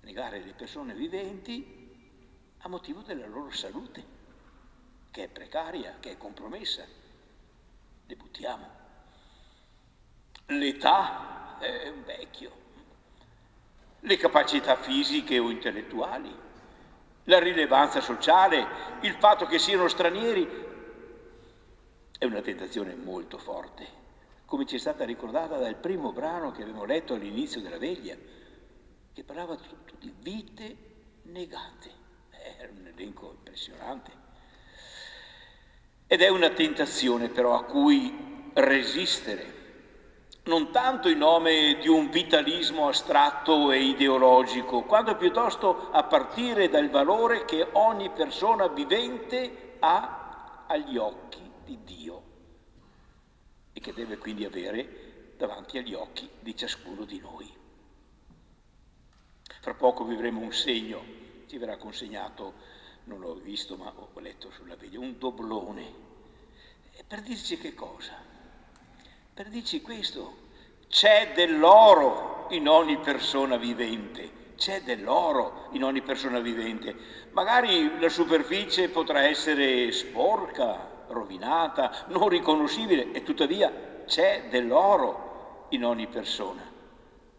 Negare le persone viventi a motivo della loro salute, che è precaria, che è compromessa. Le buttiamo. L'età è un vecchio. Le capacità fisiche o intellettuali, la rilevanza sociale, il fatto che siano stranieri, è una tentazione molto forte, come ci è stata ricordata dal primo brano che abbiamo letto all'inizio della veglia, che parlava tutto di vite negate. Era un elenco impressionante. Ed è una tentazione però a cui resistere, non tanto in nome di un vitalismo astratto e ideologico, quanto piuttosto a partire dal valore che ogni persona vivente ha agli occhi di Dio e che deve quindi avere davanti agli occhi di ciascuno di noi. Fra poco vivremo un segno, ci verrà consegnato, non l'ho visto ma ho letto sulla veglia, un doblone. E per dirci che cosa? Per dirci questo: c'è dell'oro in ogni persona vivente, c'è dell'oro in ogni persona vivente. Magari la superficie potrà essere sporca, rovinata, non riconoscibile, e tuttavia c'è dell'oro in ogni persona.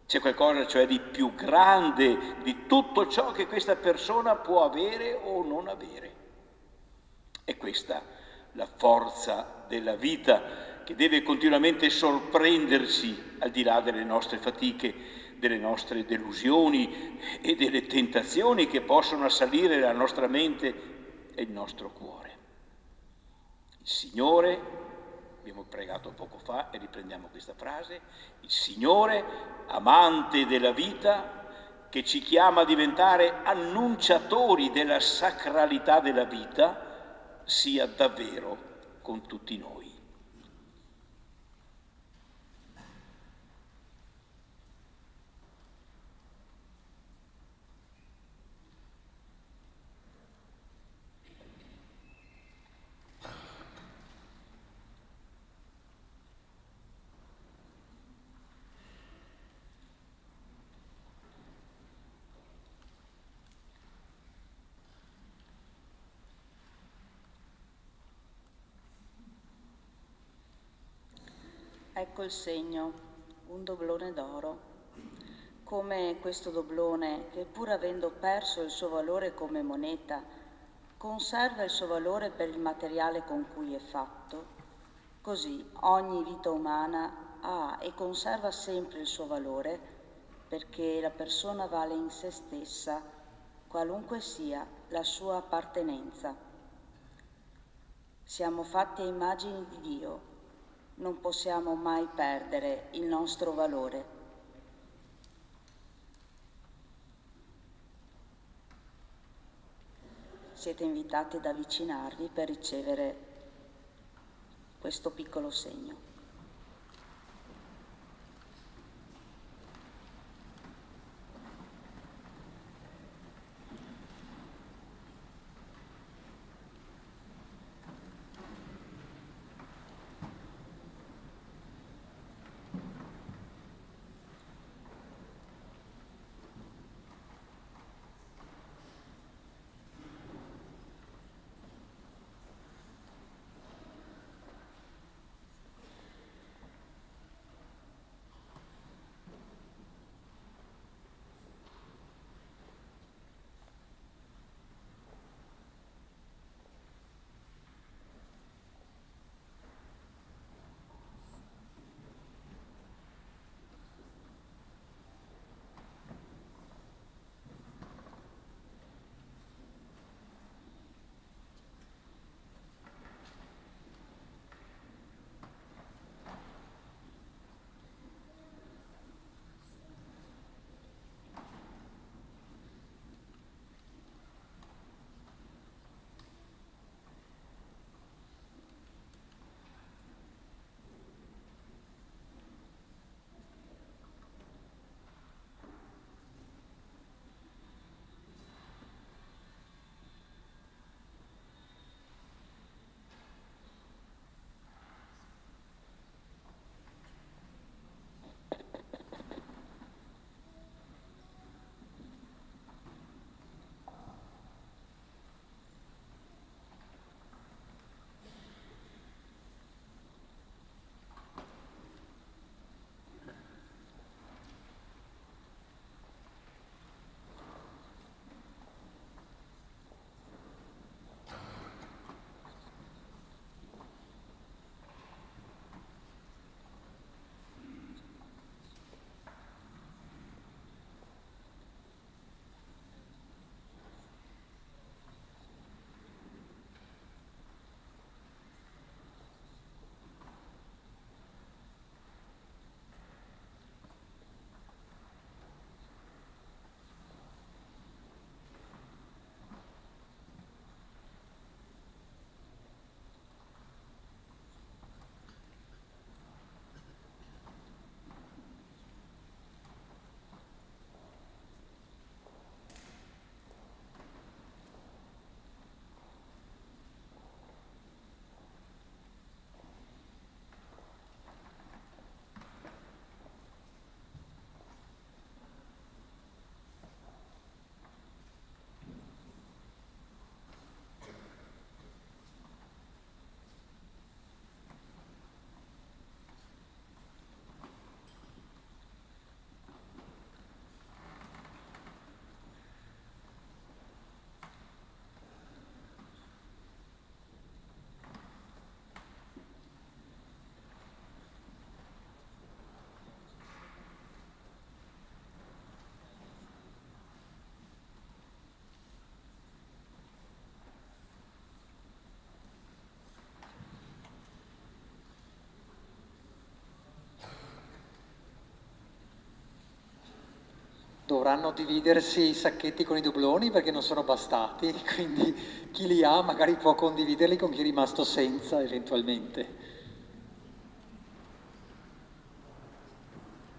C'è qualcosa cioè di più grande di tutto ciò che questa persona può avere o non avere. È questa la forza della vita che deve continuamente sorprendersi al di là delle nostre fatiche, delle nostre delusioni e delle tentazioni che possono assalire la nostra mente e il nostro cuore. Il Signore, abbiamo pregato poco fa e riprendiamo questa frase, il Signore, amante della vita, che ci chiama a diventare annunciatori della sacralità della vita, sia davvero con tutti noi. Ecco il segno, un doblone d'oro. Come questo doblone, che pur avendo perso il suo valore come moneta, conserva il suo valore per il materiale con cui è fatto, così ogni vita umana ha e conserva sempre il suo valore perché la persona vale in se stessa, qualunque sia la sua appartenenza. Siamo fatti a immagine di Dio, non possiamo mai perdere il nostro valore. Siete invitati ad avvicinarvi per ricevere questo piccolo segno. Dovranno dividersi i sacchetti con i dobloni perché non sono bastati, quindi chi li ha magari può condividerli con chi è rimasto senza eventualmente.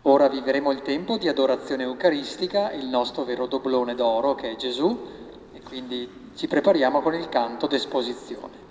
Ora vivremo il tempo di adorazione eucaristica, il nostro vero doblone d'oro che è Gesù, e quindi ci prepariamo con il canto d'esposizione.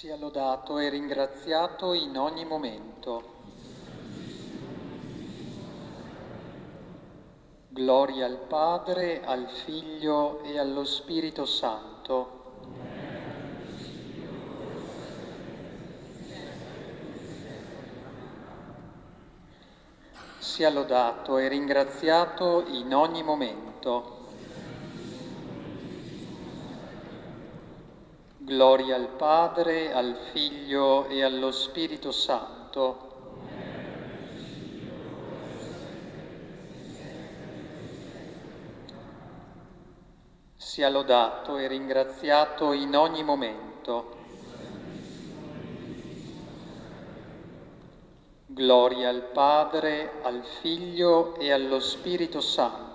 Sia lodato e ringraziato in ogni momento. Gloria al Padre, al Figlio e allo Spirito Santo. Sia lodato e ringraziato in ogni momento. Gloria al Padre, al Figlio e allo Spirito Santo. Sia lodato e ringraziato in ogni momento. Gloria al Padre, al Figlio e allo Spirito Santo.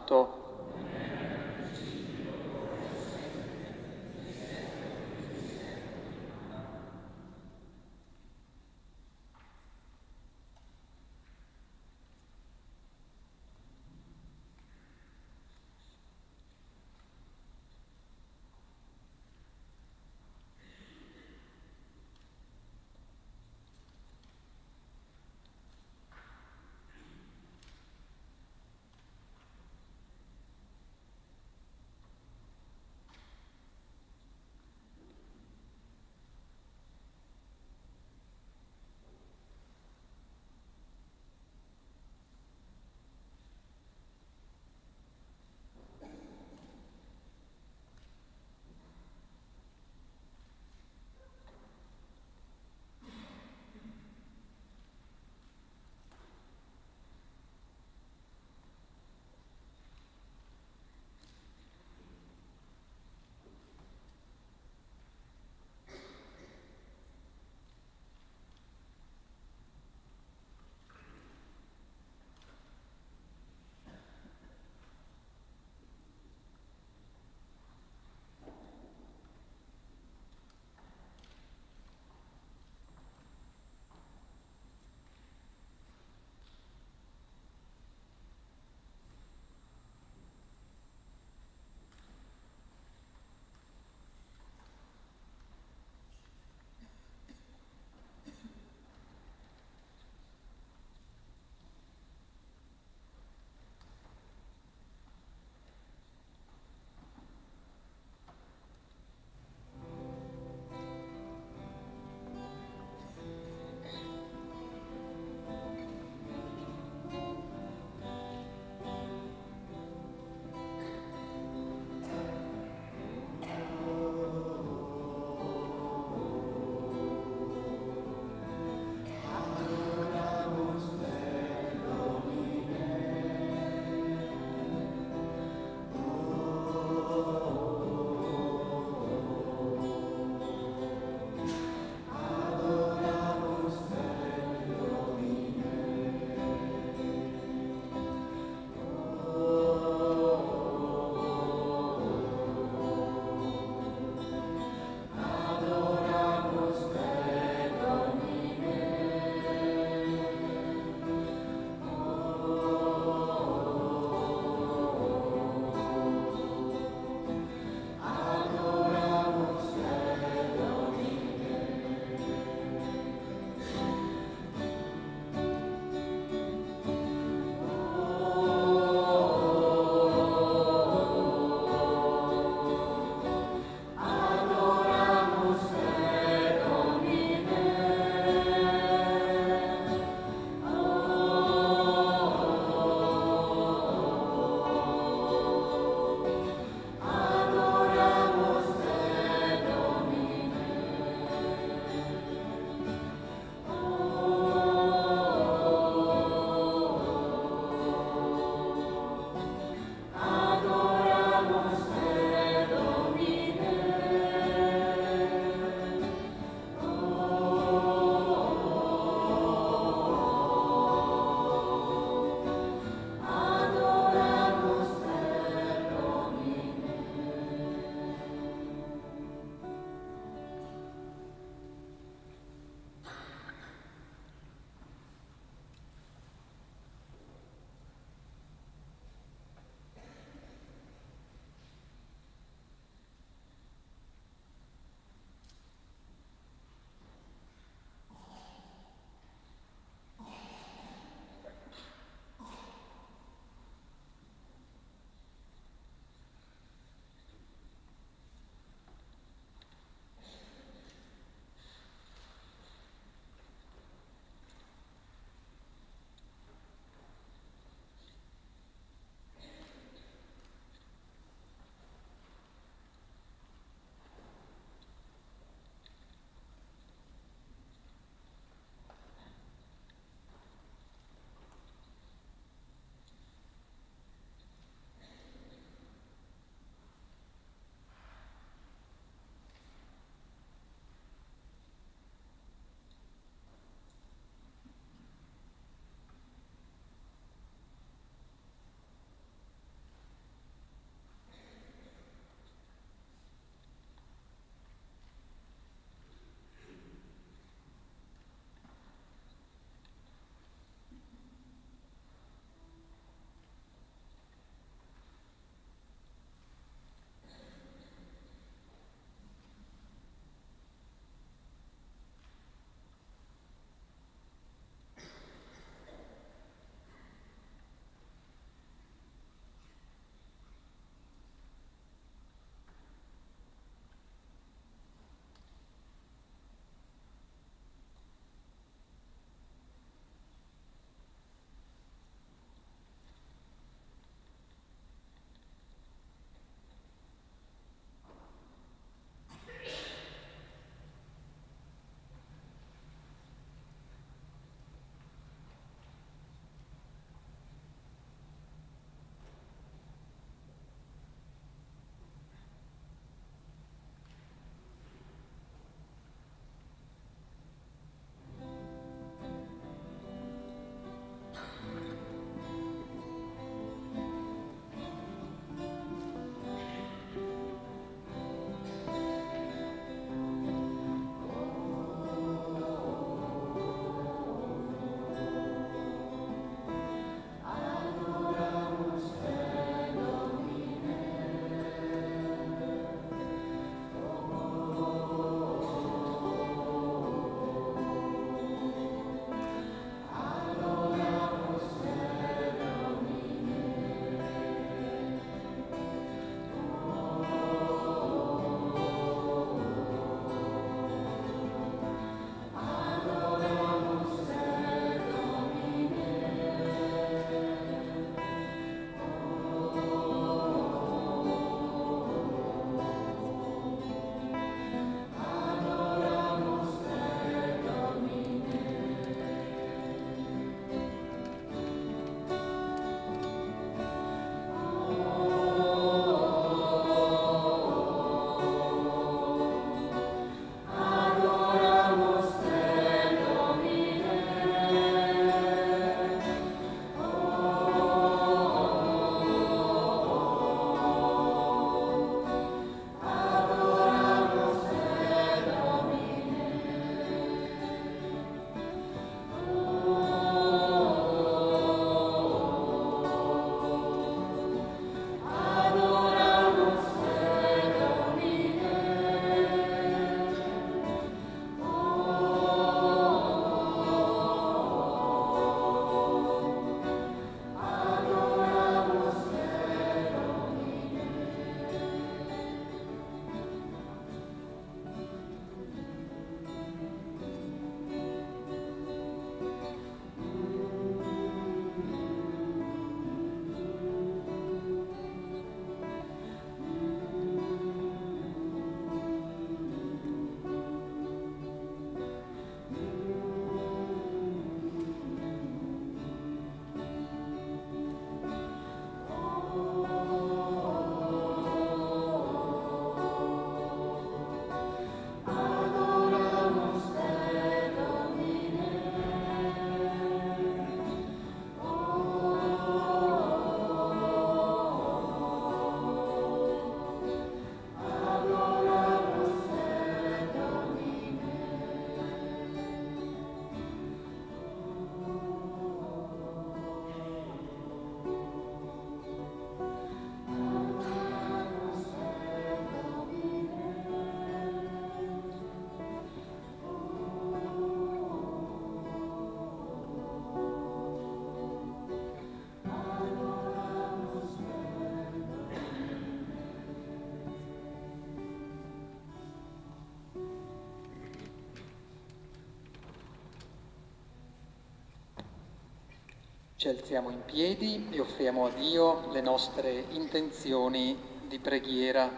Ci alziamo in piedi e offriamo a Dio le nostre intenzioni di preghiera.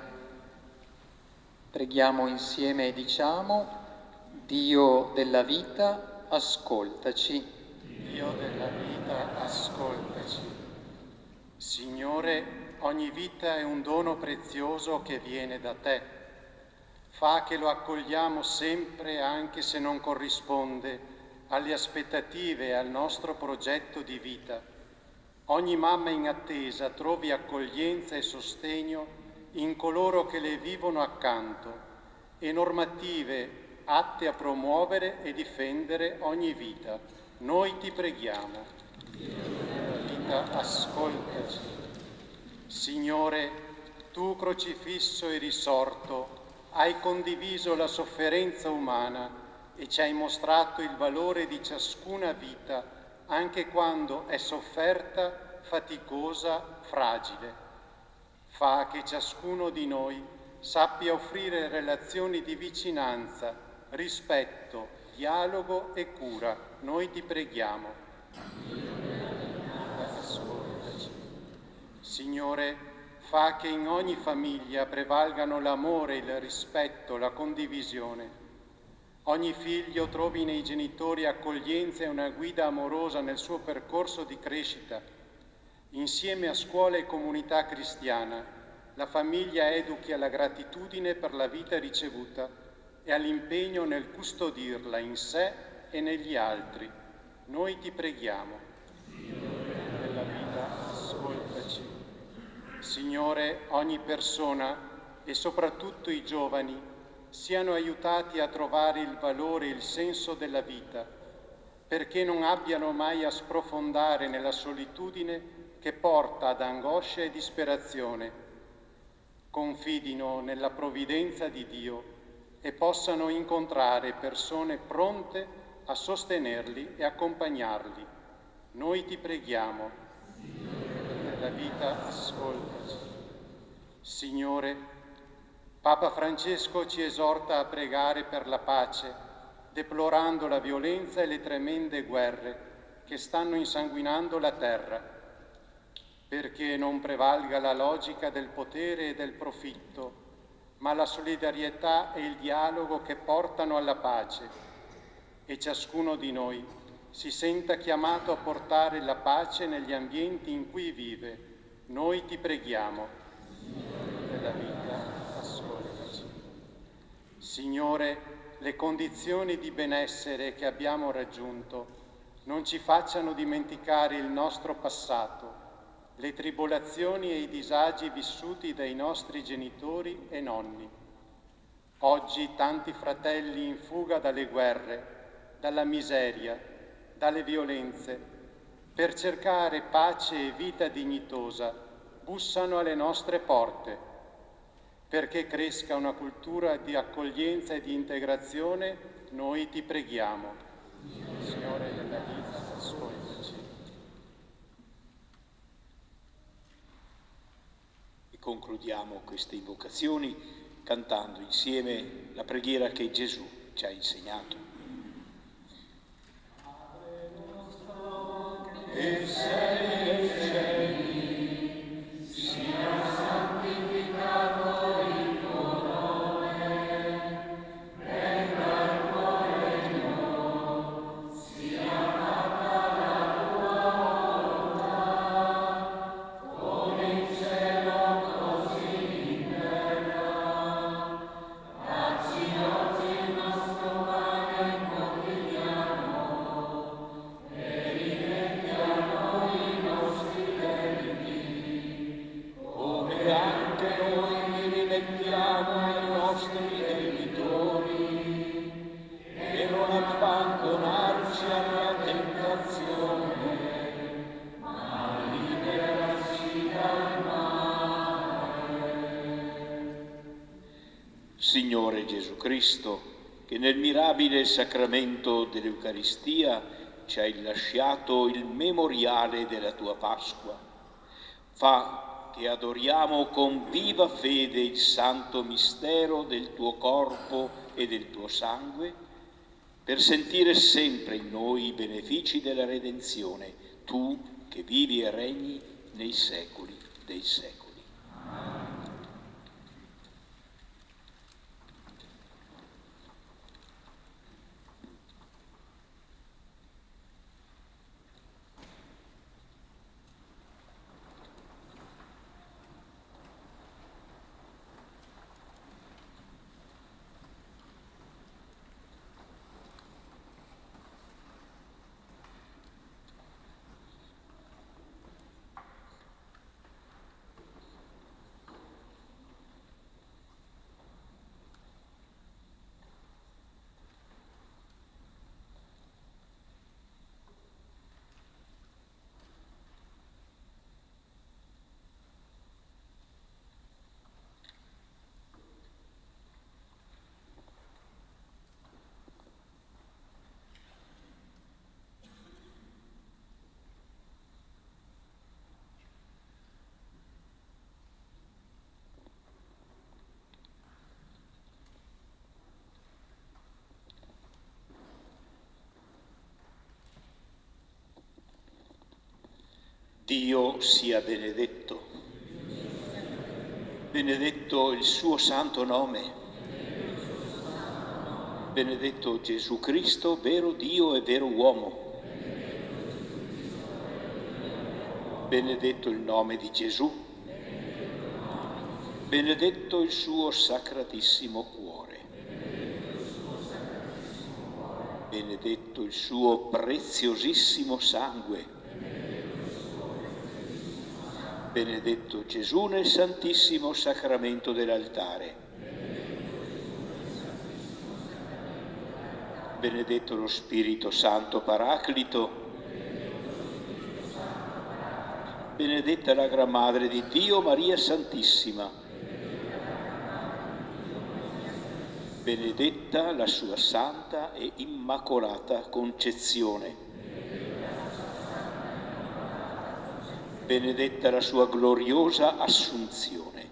Preghiamo insieme e diciamo: Dio della vita, ascoltaci. Dio della vita, ascoltaci. Signore, ogni vita è un dono prezioso che viene da te. Fa che lo accogliamo sempre, anche se non corrisponde alle aspettative e al nostro progetto di vita. Ogni mamma in attesa trovi accoglienza e sostegno in coloro che le vivono accanto e normative atte a promuovere e difendere ogni vita. Noi ti preghiamo. Vita, ascoltaci. Signore, tu crocifisso e risorto, hai condiviso la sofferenza umana e ci hai mostrato il valore di ciascuna vita, anche quando è sofferta, faticosa, fragile. Fa che ciascuno di noi sappia offrire relazioni di vicinanza, rispetto, dialogo e cura. Noi ti preghiamo. Ascoltaci. Signore, fa che in ogni famiglia prevalgano l'amore, il rispetto, la condivisione. Ogni figlio trovi nei genitori accoglienza e una guida amorosa nel suo percorso di crescita. Insieme a scuola e comunità cristiana, la famiglia educhi alla gratitudine per la vita ricevuta e all'impegno nel custodirla in sé e negli altri. Noi ti preghiamo. Della vita, ascoltaci. Signore, ogni persona e soprattutto i giovani siano aiutati a trovare il valore e il senso della vita, perché non abbiano mai a sprofondare nella solitudine che porta ad angoscia e disperazione. Confidino nella provvidenza di Dio e possano incontrare persone pronte a sostenerli e accompagnarli. Noi ti preghiamo. Nella vita, ascoltaci. Signore, Papa Francesco ci esorta a pregare per la pace, deplorando la violenza e le tremende guerre che stanno insanguinando la terra, perché non prevalga la logica del potere e del profitto, ma la solidarietà e il dialogo che portano alla pace, e ciascuno di noi si senta chiamato a portare la pace negli ambienti in cui vive. Noi ti preghiamo. Della vita, Signore, le condizioni di benessere che abbiamo raggiunto non ci facciano dimenticare il nostro passato, le tribolazioni e i disagi vissuti dai nostri genitori e nonni. Oggi tanti fratelli in fuga dalle guerre, dalla miseria, dalle violenze, per cercare pace e vita dignitosa, bussano alle nostre porte. Perché cresca una cultura di accoglienza e di integrazione, noi ti preghiamo. Signore della vita, ascoltaci. E concludiamo queste invocazioni cantando insieme la preghiera che Gesù ci ha insegnato. Padre nostro, che sei nei cieli, sia santificato Signore Gesù Cristo, che nel mirabile sacramento dell'Eucaristia ci hai lasciato il memoriale della tua Pasqua, fa che adoriamo con viva fede il santo mistero del tuo corpo e del tuo sangue, per sentire sempre in noi i benefici della redenzione, tu che vivi e regni nei secoli dei secoli. Dio sia benedetto, benedetto il suo santo nome, benedetto Gesù Cristo, vero Dio e vero uomo, benedetto il nome di Gesù, benedetto il suo sacratissimo cuore, benedetto il suo preziosissimo sangue, benedetto Gesù nel Santissimo Sacramento dell'altare. Benedetto lo Spirito Santo Paraclito. Benedetta la Gran Madre di Dio, Maria Santissima. Benedetta la sua santa e immacolata concezione. Benedetta la sua gloriosa assunzione.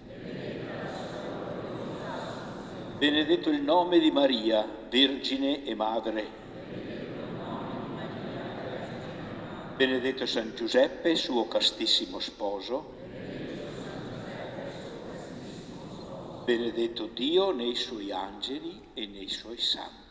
Benedetto il nome di Maria, Vergine e Madre. Benedetto San Giuseppe, suo castissimo sposo. Benedetto Dio nei suoi angeli e nei suoi santi.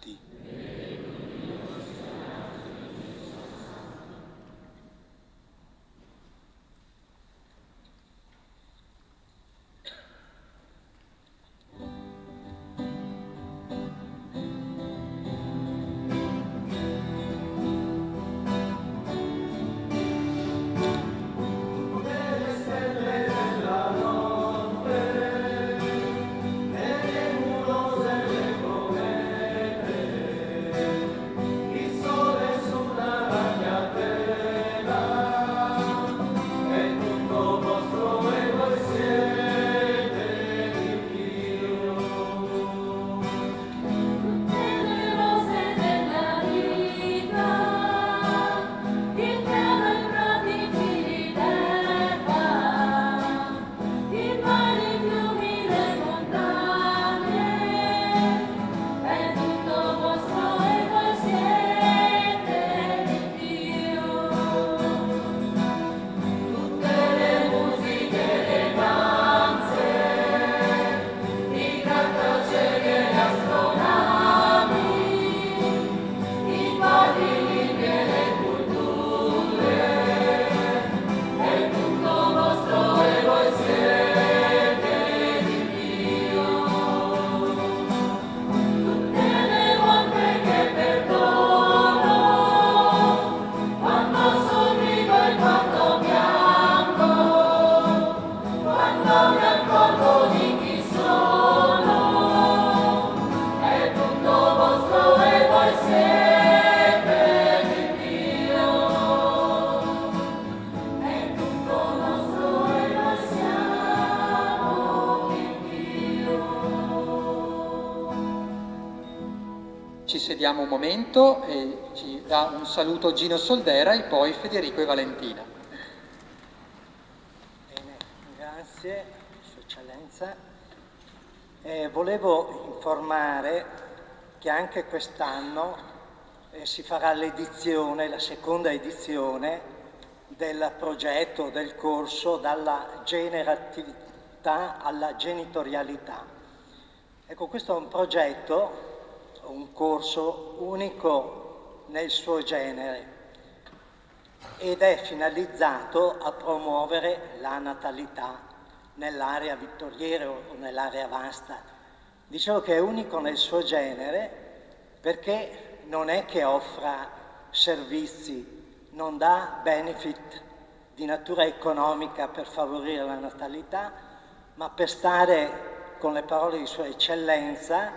Ci sediamo un momento e ci dà un saluto Gino Soldera e poi Federico e Valentina. Bene, grazie, Sua Eccellenza. Volevo informare che anche quest'anno si farà l'edizione, la seconda edizione del progetto, del corso, dalla generatività alla genitorialità. Ecco, questo è un progetto, un corso unico nel suo genere ed è finalizzato a promuovere la natalità nell'area vittoriera o nell'area vasta. Dicevo che è unico nel suo genere perché non è che offra servizi, non dà benefit di natura economica per favorire la natalità, ma per stare con le parole di Sua Eccellenza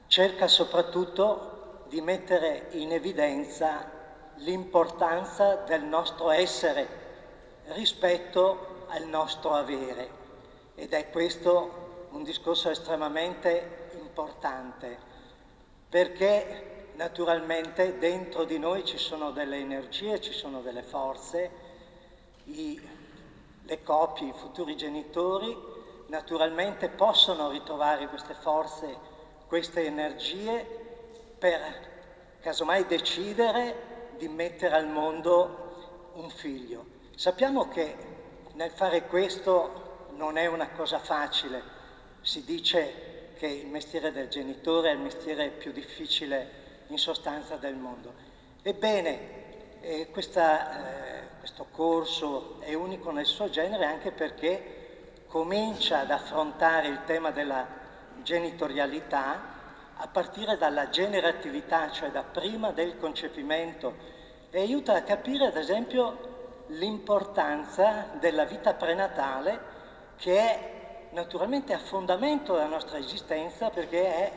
cerca soprattutto di mettere in evidenza l'importanza del nostro essere rispetto al nostro avere. Ed è questo un discorso estremamente importante, perché naturalmente dentro di noi ci sono delle energie, ci sono delle forze, le coppie, i futuri genitori naturalmente possono ritrovare queste forze, queste energie per casomai decidere di mettere al mondo un figlio. Sappiamo che nel fare questo non è una cosa facile. Si dice che il mestiere del genitore è il mestiere più difficile in sostanza del mondo. Ebbene, questo corso è unico nel suo genere anche perché comincia ad affrontare il tema della genitorialità a partire dalla generatività, cioè da prima del concepimento, e aiuta a capire ad esempio l'importanza della vita prenatale, che è naturalmente a fondamento della nostra esistenza perché è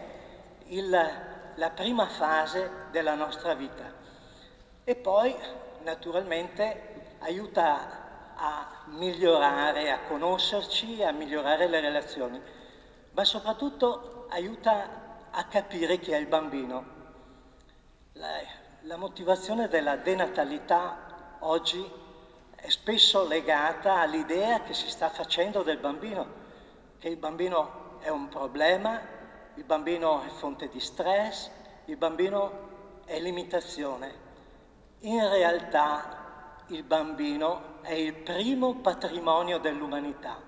la prima fase della nostra vita. E poi naturalmente aiuta a migliorare, a conoscerci, a migliorare le relazioni, ma soprattutto aiuta a capire chi è il bambino. La motivazione della denatalità oggi è spesso legata all'idea che si sta facendo del bambino, che il bambino è un problema, il bambino è fonte di stress, il bambino è limitazione. In realtà il bambino è il primo patrimonio dell'umanità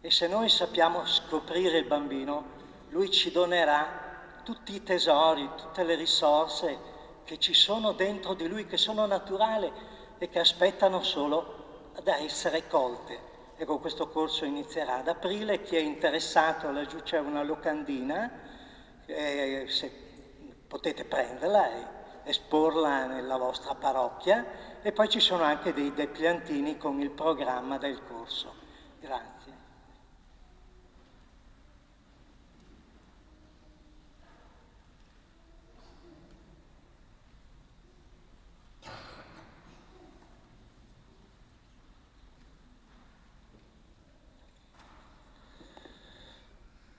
e se noi sappiamo scoprire il bambino, lui ci donerà tutti i tesori, tutte le risorse che ci sono dentro di lui, che sono naturali e che aspettano solo ad essere colte. Ecco, questo corso inizierà ad aprile. Chi è interessato, laggiù c'è una locandina, se potete prenderla e esporla nella vostra parrocchia, e poi ci sono anche dei depliantini con il programma del corso. Grazie.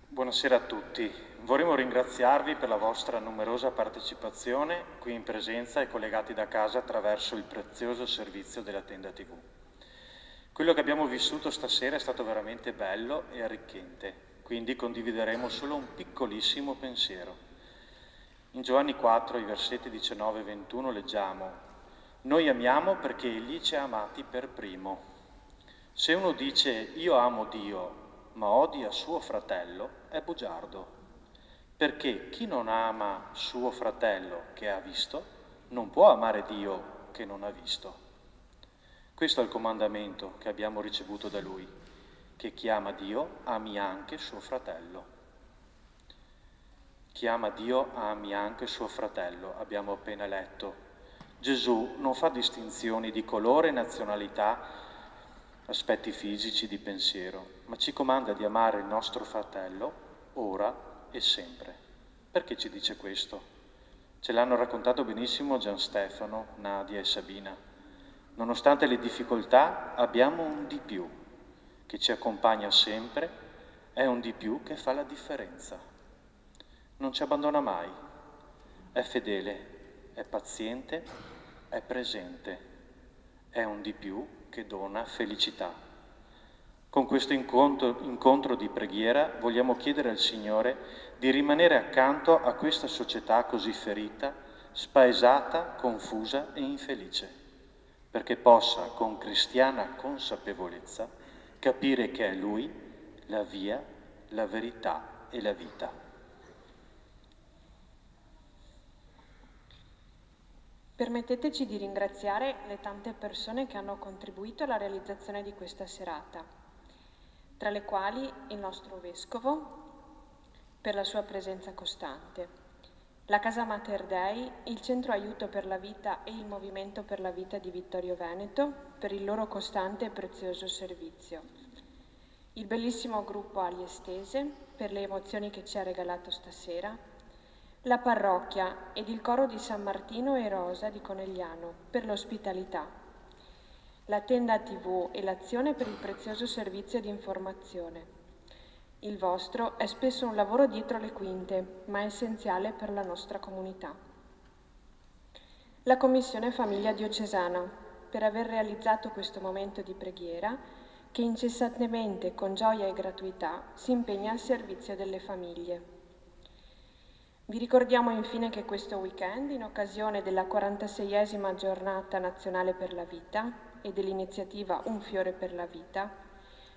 Buonasera a tutti. Vorremmo ringraziarvi per la vostra numerosa partecipazione qui in presenza e collegati da casa attraverso il prezioso servizio della Tenda TV. Quello che abbiamo vissuto stasera è stato veramente bello e arricchente, quindi condivideremo solo un piccolissimo pensiero. In Giovanni 4, i versetti 19 e 21 leggiamo: «Noi amiamo perché Egli ci ha amati per primo. Se uno dice io amo Dio, ma odia suo fratello, è bugiardo. Perché chi non ama suo fratello che ha visto, non può amare Dio che non ha visto. Questo è il comandamento che abbiamo ricevuto da Lui, che chi ama Dio ami anche suo fratello». Chi ama Dio ami anche suo fratello, abbiamo appena letto. Gesù non fa distinzioni di colore, nazionalità, aspetti fisici, di pensiero, ma ci comanda di amare il nostro fratello ora e sempre. Perché ci dice questo? Ce l'hanno raccontato benissimo Gian Stefano, Nadia e Sabina. Nonostante le difficoltà abbiamo un di più che ci accompagna sempre, è un di più che fa la differenza. Non ci abbandona mai, è fedele, è paziente, è presente, è un di più che dona felicità. Con questo incontro di preghiera vogliamo chiedere al Signore di rimanere accanto a questa società così ferita, spaesata, confusa e infelice, perché possa con cristiana consapevolezza capire che è Lui la via, la verità e la vita. Permetteteci di ringraziare le tante persone che hanno contribuito alla realizzazione di questa serata, tra le quali il nostro Vescovo per la sua presenza costante, la Casa Mater Dei, il Centro Aiuto per la Vita e il Movimento per la Vita di Vittorio Veneto per il loro costante e prezioso servizio, il bellissimo gruppo Ali Estese per le emozioni che ci ha regalato stasera, la parrocchia ed il coro di San Martino e Rosa di Conegliano per l'ospitalità, la tenda TV e l'azione per il prezioso servizio di informazione. Il vostro è spesso un lavoro dietro le quinte, ma è essenziale per la nostra comunità. La Commissione Famiglia Diocesana, per aver realizzato questo momento di preghiera, che incessantemente, con gioia e gratuità, si impegna al servizio delle famiglie. Vi ricordiamo infine che questo weekend, in occasione della 46esima giornata nazionale per la vita e dell'iniziativa Un fiore per la vita,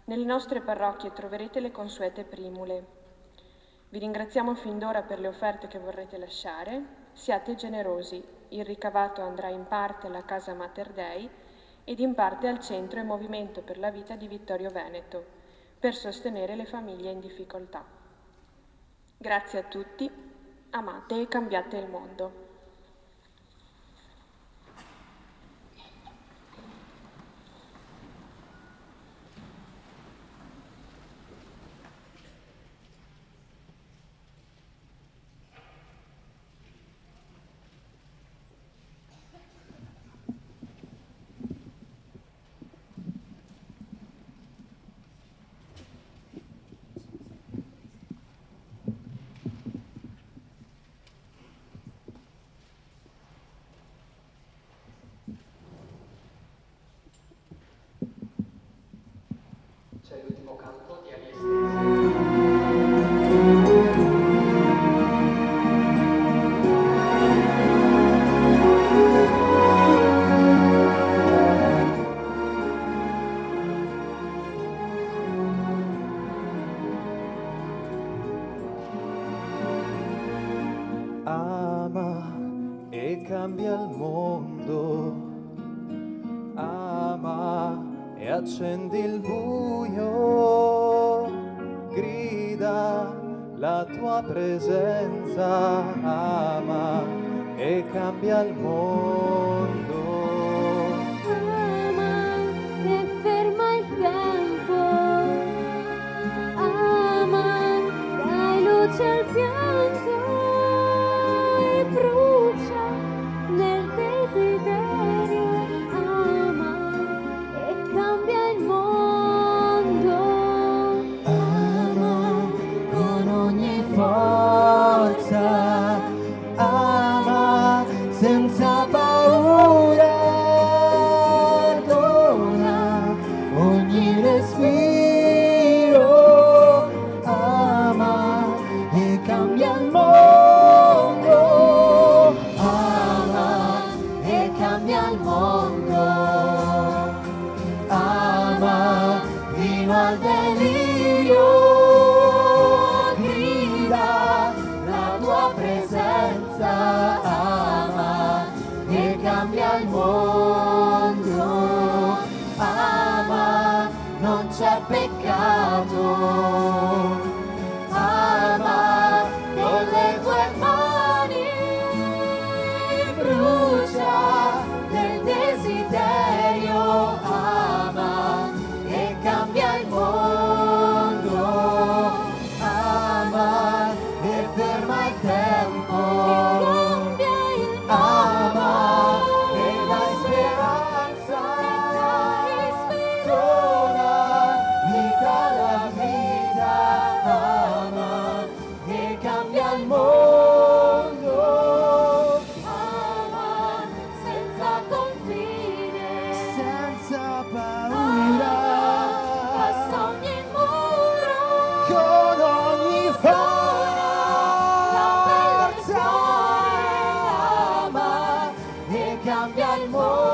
nelle nostre parrocchie troverete le consuete primule. Vi ringraziamo fin d'ora per le offerte che vorrete lasciare. Siate generosi, il ricavato andrà in parte alla Casa Mater Dei ed in parte al Centro e Movimento per la Vita di Vittorio Veneto, per sostenere le famiglie in difficoltà. Grazie a tutti, amate e cambiate il mondo. C'è l'ultimo canto di Ali Ama e cambia il mondo, ama e accendi il buio, grida la tua presenza, ama e cambia il mondo. Ama e ferma il tempo, ama, dai luce al pianto e brucia nel desiderio, ama e cambia il mondo. Ama con ogni forza, ama senza paura, dona ogni respiro, ama e cambia il mondo, ama e cambia il mondo, ama fino al delirio, grida la tua presenza, ama e cambia il mondo, ama, non c'è peccato, ama con le tue mani, brucia nel desiderio, ama e cambia il mondo, ama e ferma il tempo, ama e dai speranza, dona vita alla vita, ama e cambia il mondo, ama senza confine, senza paura, passa ogni muro, con ogni forza, ama e cambia il mondo.